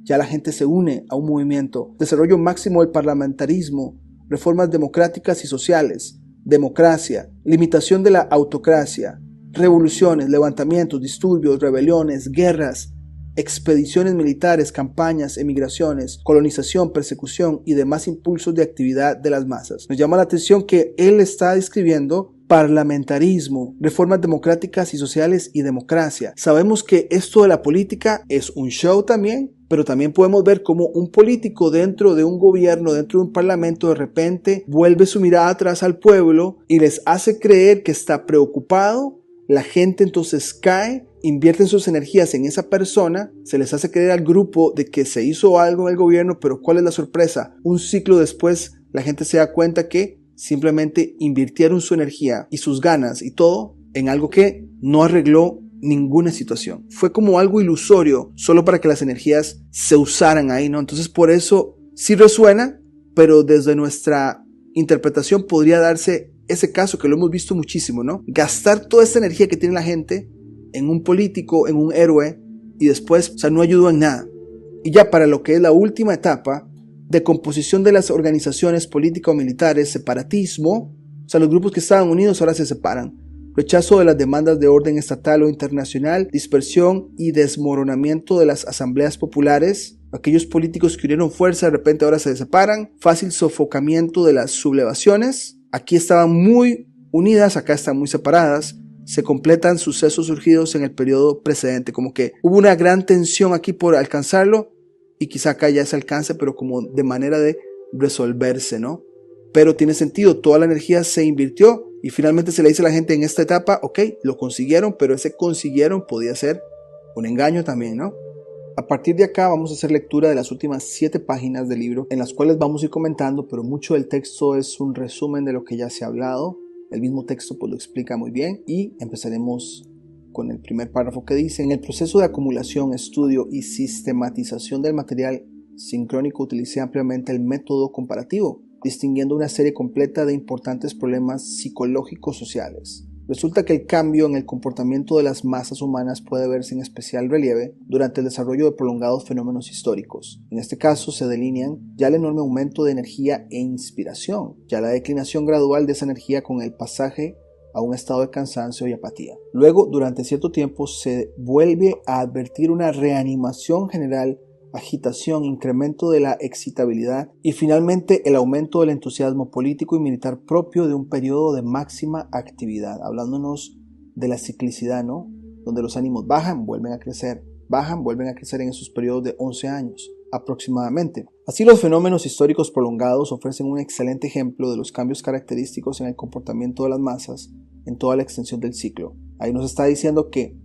Ya la gente se une a un movimiento. Desarrollo máximo del parlamentarismo, reformas democráticas y sociales, democracia, limitación de la autocracia, revoluciones, levantamientos, disturbios, rebeliones, guerras, expediciones militares, campañas, emigraciones, colonización, persecución y demás impulsos de actividad de las masas. Nos llama la atención que él está describiendo parlamentarismo, reformas democráticas y sociales y democracia. Sabemos que esto de la política es un show también, pero también podemos ver cómo un político dentro de un gobierno, dentro de un parlamento, de repente vuelve su mirada atrás al pueblo y les hace creer que está preocupado. La gente entonces cae, invierten sus energías en esa persona, se les hace creer al grupo de que se hizo algo en el gobierno, pero ¿cuál es la sorpresa? Un ciclo después la gente se da cuenta que simplemente invirtieron su energía y sus ganas y todo en algo que no arregló ninguna situación. Fue como algo ilusorio, solo para que las energías se usaran ahí, ¿no? Entonces por eso sí resuena, pero desde nuestra interpretación podría darse ese caso que lo hemos visto muchísimo, ¿no? Gastar toda esta energía que tiene la gente en un político, en un héroe, y después, o sea, no ayudó en nada. Y ya para lo que es la última etapa, de composición de las organizaciones político-militares, separatismo, o sea, los grupos que estaban unidos ahora se separan, rechazo de las demandas de orden estatal o internacional, dispersión y desmoronamiento de las asambleas populares, aquellos políticos que unieron fuerza de repente ahora se separan, fácil sofocamiento de las sublevaciones, aquí estaban muy unidas, acá están muy separadas, se completan sucesos surgidos en el periodo precedente, como que hubo una gran tensión aquí por alcanzarlo, y quizá acá ya se alcance, pero como de manera de resolverse, ¿no? Pero tiene sentido, toda la energía se invirtió y finalmente se le dice a la gente en esta etapa, ok, lo consiguieron, pero ese consiguieron podía ser un engaño también, ¿no? A partir de acá vamos a hacer lectura de las últimas 7 páginas del libro, en las cuales vamos a ir comentando, pero mucho del texto es un resumen de lo que ya se ha hablado. El mismo texto pues lo explica muy bien y empezaremos con el primer párrafo que dice: en el proceso de acumulación, estudio y sistematización del material sincrónico utilicé ampliamente el método comparativo, distinguiendo una serie completa de importantes problemas psicológicos sociales. Resulta que el cambio en el comportamiento de las masas humanas puede verse en especial relieve durante el desarrollo de prolongados fenómenos históricos. En este caso se delinean ya el enorme aumento de energía e inspiración, ya la declinación gradual de esa energía con el pasaje a un estado de cansancio y apatía. Luego, durante cierto tiempo, se vuelve a advertir una reanimación general, agitación, incremento de la excitabilidad y finalmente el aumento del entusiasmo político y militar propio de un periodo de máxima actividad, hablándonos de la ciclicidad, ¿no? Donde los ánimos bajan, vuelven a crecer en esos periodos de 11 años aproximadamente. Así, los fenómenos históricos prolongados ofrecen un excelente ejemplo de los cambios característicos en el comportamiento de las masas en toda la extensión del ciclo. Ahí nos está diciendo que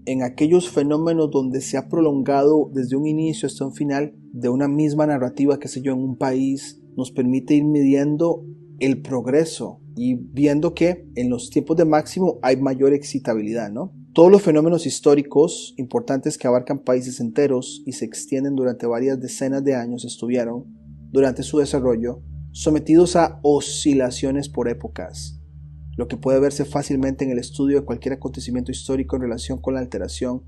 en aquellos fenómenos donde se ha prolongado desde un inicio hasta un final de una misma narrativa, qué sé yo, en un país, nos permite ir midiendo el progreso y viendo que en los tiempos de máximo hay mayor excitabilidad, ¿no? Todos los fenómenos históricos importantes que abarcan países enteros y se extienden durante varias decenas de años estuvieron, durante su desarrollo, sometidos a oscilaciones por épocas, lo que puede verse fácilmente en el estudio de cualquier acontecimiento histórico en relación con la alteración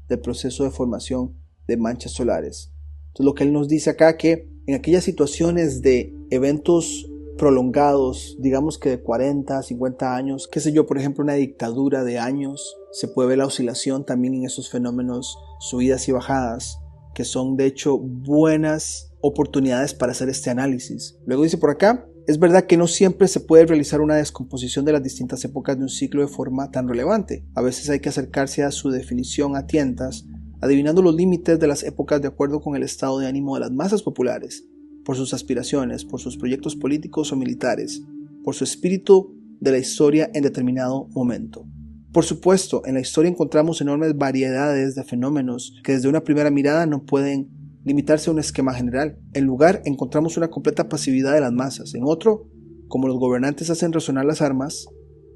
del proceso de formación de manchas solares. Entonces, lo que él nos dice acá, que en aquellas situaciones de eventos prolongados, digamos que de 40, 50 años, qué sé yo, por ejemplo, una dictadura de años, se puede ver la oscilación también en esos fenómenos, subidas y bajadas, que son de hecho buenas oportunidades para hacer este análisis. Luego dice por acá: es verdad que no siempre se puede realizar una descomposición de las distintas épocas de un ciclo de forma tan relevante. A veces hay que acercarse a su definición a tientas, adivinando los límites de las épocas de acuerdo con el estado de ánimo de las masas populares, por sus aspiraciones, por sus proyectos políticos o militares, por su espíritu de la historia en determinado momento. Por supuesto, en la historia encontramos enormes variedades de fenómenos que desde una primera mirada no pueden limitarse a un esquema general. En lugar, encontramos una completa pasividad de las masas. En otro, como los gobernantes hacen resonar las armas,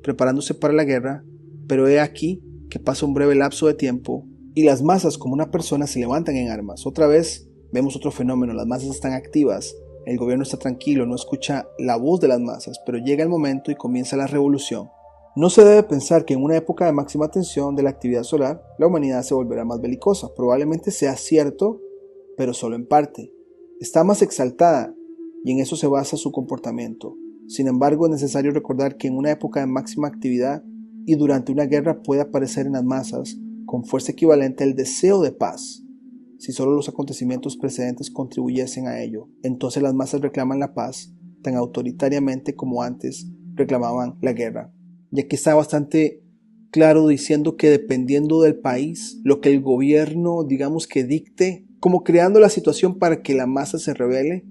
preparándose para la guerra, pero he aquí que pasa un breve lapso de tiempo y las masas como una persona se levantan en armas. Otra vez vemos otro fenómeno: las masas están activas, el gobierno está tranquilo, no escucha la voz de las masas, pero llega el momento y comienza la revolución. No se debe pensar que en una época de máxima tensión de la actividad solar, la humanidad se volverá más belicosa. Probablemente sea cierto, pero solo en parte. Está más exaltada y en eso se basa su comportamiento. Sin embargo, es necesario recordar que en una época de máxima actividad y durante una guerra puede aparecer en las masas con fuerza equivalente el deseo de paz. Si solo los acontecimientos precedentes contribuyesen a ello, entonces las masas reclaman la paz tan autoritariamente como antes reclamaban la guerra. Y aquí está bastante claro diciendo que dependiendo del país, lo que el gobierno, digamos que dicte, como creando la situación para que la masa se rebele,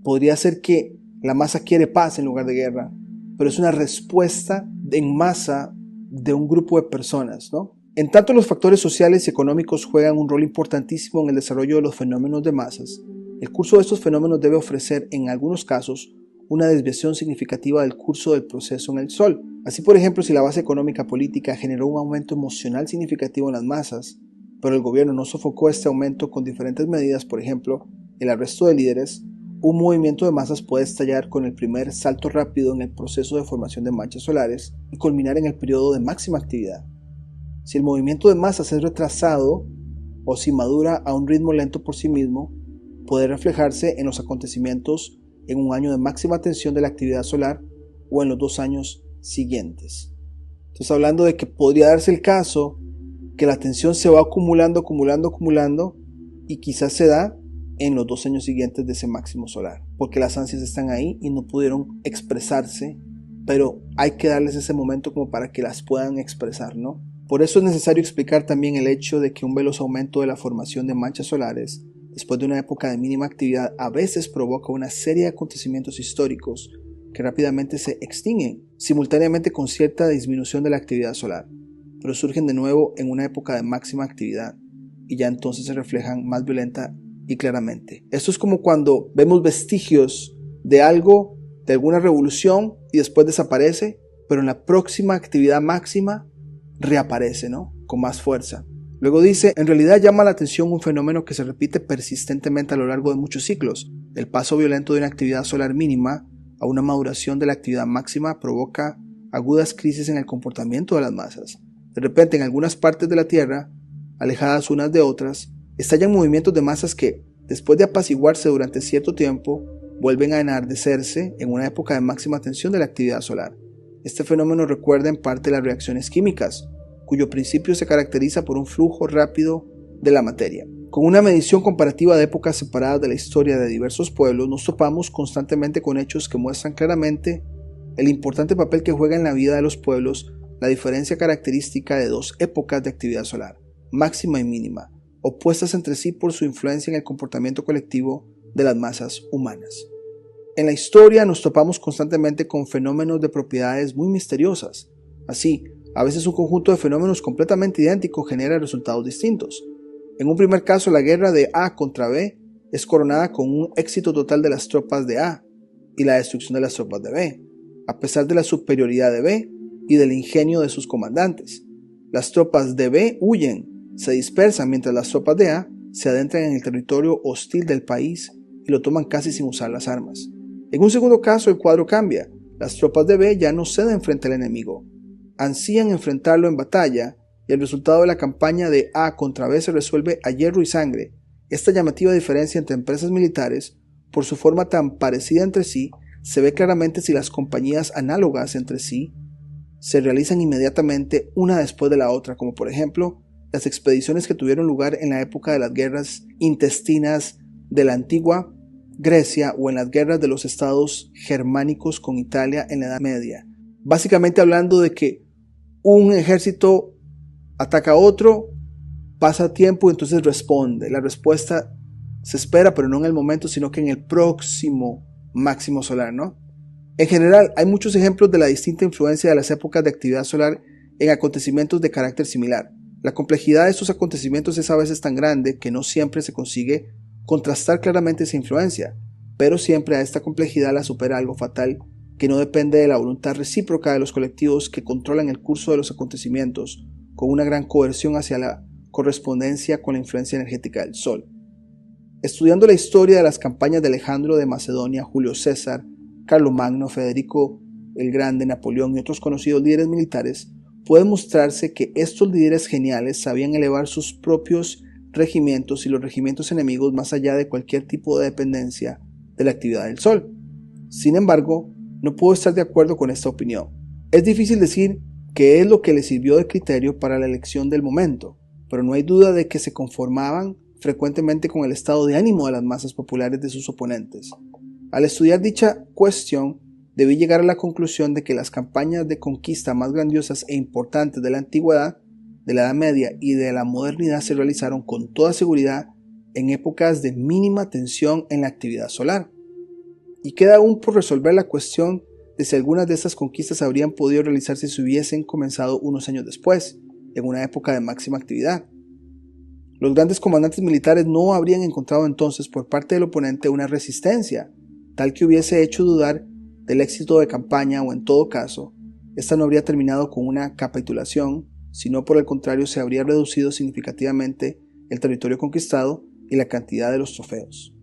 podría ser que la masa quiere paz en lugar de guerra, pero es una respuesta en masa de un grupo de personas, ¿no? En tanto, los factores sociales y económicos juegan un rol importantísimo en el desarrollo de los fenómenos de masas. El curso de estos fenómenos debe ofrecer, en algunos casos, una desviación significativa del curso del proceso en el Sol. Así, por ejemplo, si la base económica política generó un aumento emocional significativo en las masas, pero el gobierno no sofocó este aumento con diferentes medidas, por ejemplo, el arresto de líderes, un movimiento de masas puede estallar con el primer salto rápido en el proceso de formación de manchas solares y culminar en el periodo de máxima actividad. Si el movimiento de masas es retrasado o si madura a un ritmo lento por sí mismo, puede reflejarse en los acontecimientos en un año de máxima tensión de la actividad solar o en los 2 años siguientes. Entonces, hablando de que podría darse el caso que la tensión se va acumulando y quizás se da en los 2 años siguientes de ese máximo solar, porque las ansias están ahí y no pudieron expresarse, pero hay que darles ese momento como para que las puedan expresar, ¿no? Por eso es necesario explicar también el hecho de que un veloz aumento de la formación de manchas solares después de una época de mínima actividad a veces provoca una serie de acontecimientos históricos que rápidamente se extinguen, simultáneamente con cierta disminución de la actividad solar, pero surgen de nuevo en una época de máxima actividad y ya entonces se reflejan más violenta y claramente. Esto es como cuando vemos vestigios de algo, de alguna revolución y después desaparece, pero en la próxima actividad máxima reaparece, ¿no? Con más fuerza. Luego dice, en realidad llama la atención un fenómeno que se repite persistentemente a lo largo de muchos ciclos. El paso violento de una actividad solar mínima a una maduración de la actividad máxima provoca agudas crisis en el comportamiento de las masas. De repente, en algunas partes de la Tierra, alejadas unas de otras, estallan movimientos de masas que, después de apaciguarse durante cierto tiempo, vuelven a enardecerse en una época de máxima tensión de la actividad solar. Este fenómeno recuerda en parte las reacciones químicas, cuyo principio se caracteriza por un flujo rápido de la materia. Con una medición comparativa de épocas separadas de la historia de diversos pueblos, nos topamos constantemente con hechos que muestran claramente el importante papel que juega en la vida de los pueblos la diferencia característica de dos épocas de actividad solar, máxima y mínima, opuestas entre sí por su influencia en el comportamiento colectivo de las masas humanas. En la historia nos topamos constantemente con fenómenos de propiedades muy misteriosas. Así, a veces un conjunto de fenómenos completamente idénticos genera resultados distintos. En un primer caso, la guerra de A contra B es coronada con un éxito total de las tropas de A y la destrucción de las tropas de B, a pesar de la superioridad de B y del ingenio de sus comandantes. Las tropas de B huyen, se dispersan mientras las tropas de A se adentran en el territorio hostil del país y lo toman casi sin usar las armas. En un segundo caso, el cuadro cambia. Las tropas de B ya no ceden frente al enemigo, ansían enfrentarlo en batalla y el resultado de la campaña de A contra B se resuelve a hierro y sangre. Esta llamativa diferencia entre empresas militares, por su forma tan parecida entre sí, se ve claramente si las compañías análogas entre sí se realizan inmediatamente una después de la otra, como por ejemplo las expediciones que tuvieron lugar en la época de las guerras intestinas de la antigua Grecia o en las guerras de los estados germánicos con Italia en la Edad Media. Básicamente hablando de que un ejército ataca a otro, pasa tiempo y entonces responde. La respuesta se espera, pero no en el momento, sino que en el próximo máximo solar, ¿no? En general, hay muchos ejemplos de la distinta influencia de las épocas de actividad solar en acontecimientos de carácter similar. La complejidad de estos acontecimientos es a veces tan grande que no siempre se consigue contrastar claramente esa influencia, pero siempre a esta complejidad la supera algo fatal que no depende de la voluntad recíproca de los colectivos que controlan el curso de los acontecimientos, con una gran coerción hacia la correspondencia con la influencia energética del Sol. Estudiando la historia de las campañas de Alejandro de Macedonia, Julio César, Carlomagno, Federico el Grande, Napoleón y otros conocidos líderes militares, puede mostrarse que estos líderes geniales sabían elevar sus propios regimientos y los regimientos enemigos más allá de cualquier tipo de dependencia de la actividad del Sol. Sin embargo, no puedo estar de acuerdo con esta opinión. Es difícil decir qué es lo que les sirvió de criterio para la elección del momento, pero no hay duda de que se conformaban frecuentemente con el estado de ánimo de las masas populares de sus oponentes. Al estudiar dicha cuestión, debí llegar a la conclusión de que las campañas de conquista más grandiosas e importantes de la antigüedad, de la Edad Media y de la modernidad se realizaron con toda seguridad en épocas de mínima tensión en la actividad solar. Y queda aún por resolver la cuestión de si algunas de estas conquistas habrían podido realizarse si hubiesen comenzado unos años después, en una época de máxima actividad. Los grandes comandantes militares no habrían encontrado entonces por parte del oponente una resistencia, tal que hubiese hecho dudar del éxito de campaña o en todo caso, esta no habría terminado con una capitulación, sino por el contrario se habría reducido significativamente el territorio conquistado y la cantidad de los trofeos.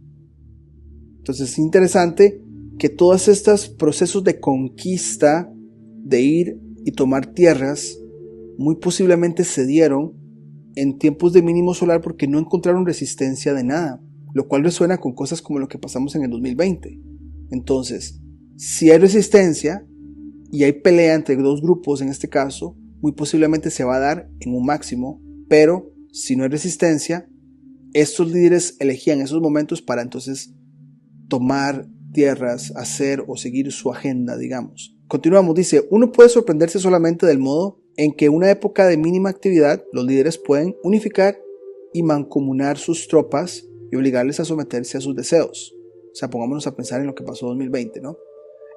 Entonces es interesante que todos estos procesos de conquista, de ir y tomar tierras, muy posiblemente se dieron en tiempos de mínimo solar porque no encontraron resistencia de nada, lo cual resuena con cosas como lo que pasamos en el 2020. Entonces, si hay resistencia y hay pelea entre dos grupos en este caso, muy posiblemente se va a dar en un máximo, pero si no hay resistencia, estos líderes elegían esos momentos para entonces tomar tierras, hacer o seguir su agenda, digamos. Continuamos, dice, uno puede sorprenderse solamente del modo en que en una época de mínima actividad los líderes pueden unificar y mancomunar sus tropas y obligarles a someterse a sus deseos. O sea, pongámonos a pensar en lo que pasó en 2020, ¿no?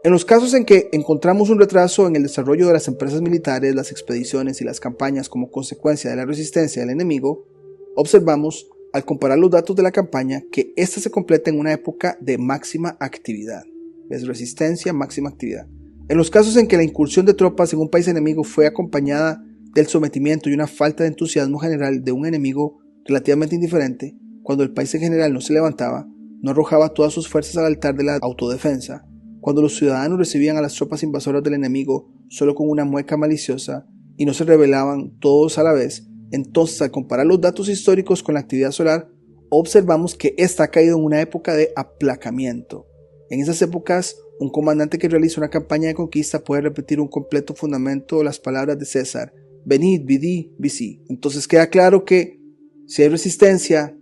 En los casos en que encontramos un retraso en el desarrollo de las empresas militares, las expediciones y las campañas como consecuencia de la resistencia del enemigo, observamos, al comparar los datos de la campaña, que ésta se completa en una época de máxima actividad. Es resistencia, máxima actividad. En los casos en que la incursión de tropas en un país enemigo fue acompañada del sometimiento y una falta de entusiasmo general de un enemigo relativamente indiferente, cuando el país en general no se levantaba, no arrojaba todas sus fuerzas al altar de la autodefensa, cuando los ciudadanos recibían a las tropas invasoras del enemigo solo con una mueca maliciosa y no se rebelaban todos a la vez, entonces al comparar los datos históricos con la actividad solar, observamos que esta ha caído en una época de aplacamiento. En esas épocas, un comandante que realiza una campaña de conquista puede repetir un completo fundamento o las palabras de César: venid, vidi, vici. Entonces queda claro que si hay resistencia,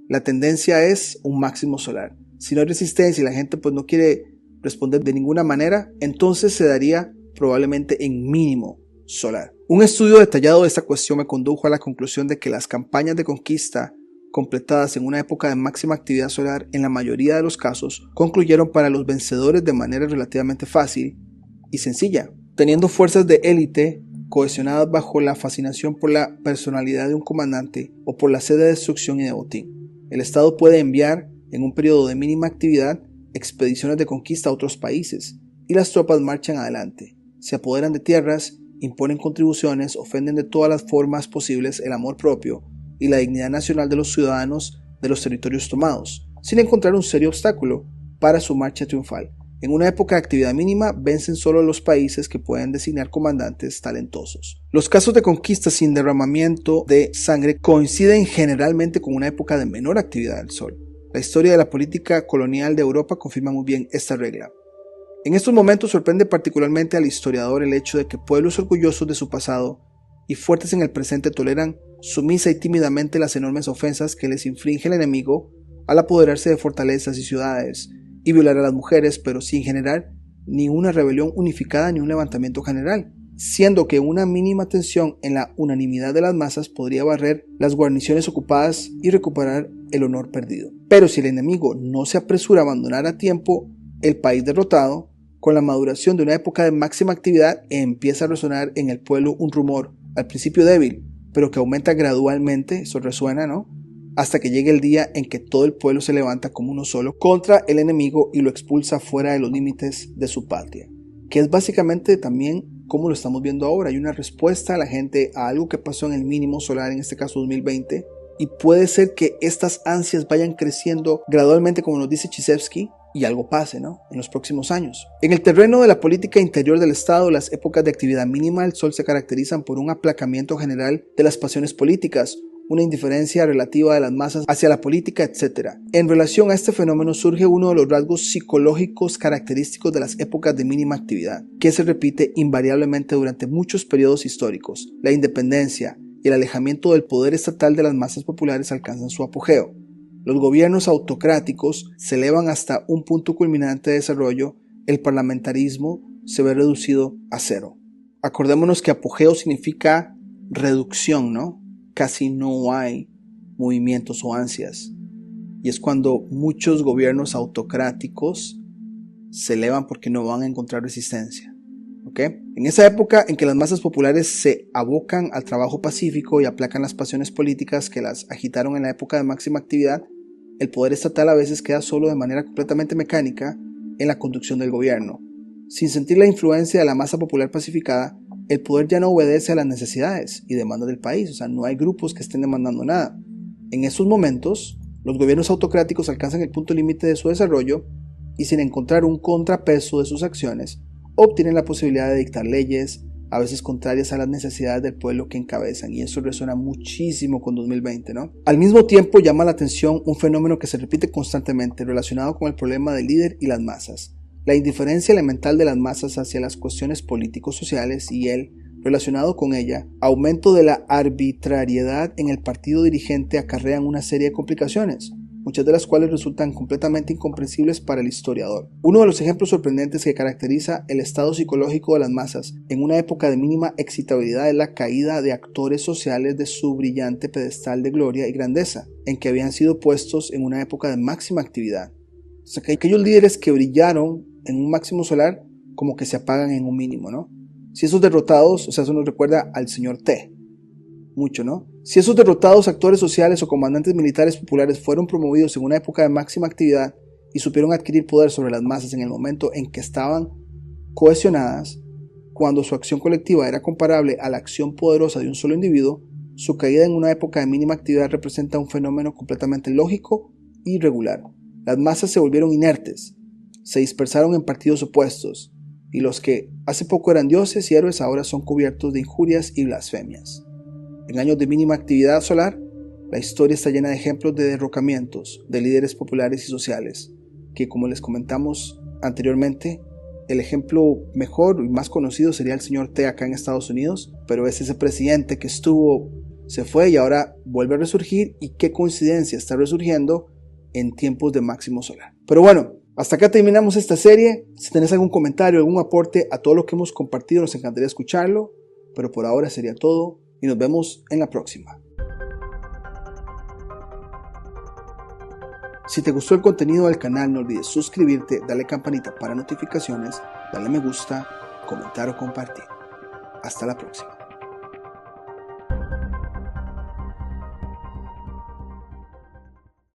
la tendencia es un máximo solar. Si no hay resistencia y la gente pues no quiere responder de ninguna manera, entonces se daría probablemente en mínimo solar. Un estudio detallado de esta cuestión me condujo a la conclusión de que las campañas de conquista completadas en una época de máxima actividad solar en la mayoría de los casos concluyeron para los vencedores de manera relativamente fácil y sencilla, teniendo fuerzas de élite cohesionadas bajo la fascinación por la personalidad de un comandante o por la sed de destrucción y de botín. El Estado puede enviar, en un periodo de mínima actividad, expediciones de conquista a otros países, y las tropas marchan adelante, se apoderan de tierras, imponen contribuciones, ofenden de todas las formas posibles el amor propio y la dignidad nacional de los ciudadanos de los territorios tomados, sin encontrar un serio obstáculo para su marcha triunfal. En una época de actividad mínima, vencen solo los países que pueden designar comandantes talentosos. Los casos de conquista sin derramamiento de sangre coinciden generalmente con una época de menor actividad del Sol. La historia de la política colonial de Europa confirma muy bien esta regla. En estos momentos sorprende particularmente al historiador el hecho de que pueblos orgullosos de su pasado y fuertes en el presente toleran sumisa y tímidamente las enormes ofensas que les inflige el enemigo al apoderarse de fortalezas y ciudades y violar a las mujeres, pero sin generar ni una rebelión unificada ni un levantamiento general, siendo que una mínima tensión en la unanimidad de las masas podría barrer las guarniciones ocupadas y recuperar el honor perdido. Pero si el enemigo no se apresura a abandonar a tiempo el país derrotado, con la maduración de una época de máxima actividad empieza a resonar en el pueblo un rumor, al principio débil, pero que aumenta gradualmente, eso resuena, ¿no?, hasta que llegue el día en que todo el pueblo se levanta como uno solo contra el enemigo y lo expulsa fuera de los límites de su patria, que es básicamente también como lo estamos viendo ahora. Hay una respuesta a la gente a algo que pasó en el mínimo solar, en este caso 2020, y puede ser que estas ansias vayan creciendo gradualmente, como nos dice Chizevsky, y algo pase, ¿no?, en los próximos años. En el terreno de la política interior del Estado, las épocas de actividad mínima del Sol se caracterizan por un aplacamiento general de las pasiones políticas, una indiferencia relativa de las masas hacia la política, etc. En relación a este fenómeno surge uno de los rasgos psicológicos característicos de las épocas de mínima actividad, que se repite invariablemente durante muchos periodos históricos. La independencia y el alejamiento del poder estatal de las masas populares alcanzan su apogeo. Los gobiernos autocráticos se elevan hasta un punto culminante de desarrollo, el parlamentarismo se ve reducido a cero. Acordémonos que apogeo significa reducción, ¿no? Casi no hay movimientos o ansias. Y es cuando muchos gobiernos autocráticos se elevan porque no van a encontrar resistencia. ¿Okay? En esa época en que las masas populares se abocan al trabajo pacífico y aplacan las pasiones políticas que las agitaron en la época de máxima actividad, el poder estatal a veces queda solo de manera completamente mecánica en la conducción del gobierno. Sin sentir la influencia de la masa popular pacificada, el poder ya no obedece a las necesidades y demandas del país, o sea, no hay grupos que estén demandando nada. En esos momentos, los gobiernos autocráticos alcanzan el punto límite de su desarrollo y, sin encontrar un contrapeso de sus acciones, obtienen la posibilidad de dictar leyes, a veces contrarias a las necesidades del pueblo que encabezan, y eso resuena muchísimo con 2020, ¿no? Al mismo tiempo llama la atención un fenómeno que se repite constantemente relacionado con el problema del líder y las masas: la indiferencia elemental de las masas hacia las cuestiones político-sociales y el, relacionado con ella, aumento de la arbitrariedad en el partido dirigente acarrean una serie de complicaciones, muchas de las cuales resultan completamente incomprensibles para el historiador. Uno de los ejemplos sorprendentes que caracteriza el estado psicológico de las masas en una época de mínima excitabilidad es la caída de actores sociales de su brillante pedestal de gloria y grandeza, en que habían sido puestos en una época de máxima actividad. O sea, que aquellos líderes que brillaron en un máximo solar como que se apagan en un mínimo, ¿no? Si esos derrotados, o sea, eso nos recuerda al señor T, mucho, ¿no? Si esos derrotados actores sociales o comandantes militares populares fueron promovidos en una época de máxima actividad y supieron adquirir poder sobre las masas en el momento en que estaban cohesionadas, cuando su acción colectiva era comparable a la acción poderosa de un solo individuo, su caída en una época de mínima actividad representa un fenómeno completamente lógico y regular. Las masas se volvieron inertes, se dispersaron en partidos opuestos, y los que hace poco eran dioses y héroes ahora son cubiertos de injurias y blasfemias. En años de mínima actividad solar, la historia está llena de ejemplos de derrocamientos de líderes populares y sociales, que, como les comentamos anteriormente, el ejemplo mejor y más conocido sería el señor T acá en Estados Unidos, pero es ese presidente que se fue y ahora vuelve a resurgir, y qué coincidencia, está resurgiendo en tiempos de máximo solar. Pero bueno, hasta acá terminamos esta serie. Si tenés algún comentario, algún aporte a todo lo que hemos compartido, nos encantaría escucharlo, pero por ahora sería todo y nos vemos en la próxima. Si te gustó el contenido del canal, no olvides suscribirte, darle campanita para notificaciones, darle me gusta, comentar o compartir. Hasta la próxima.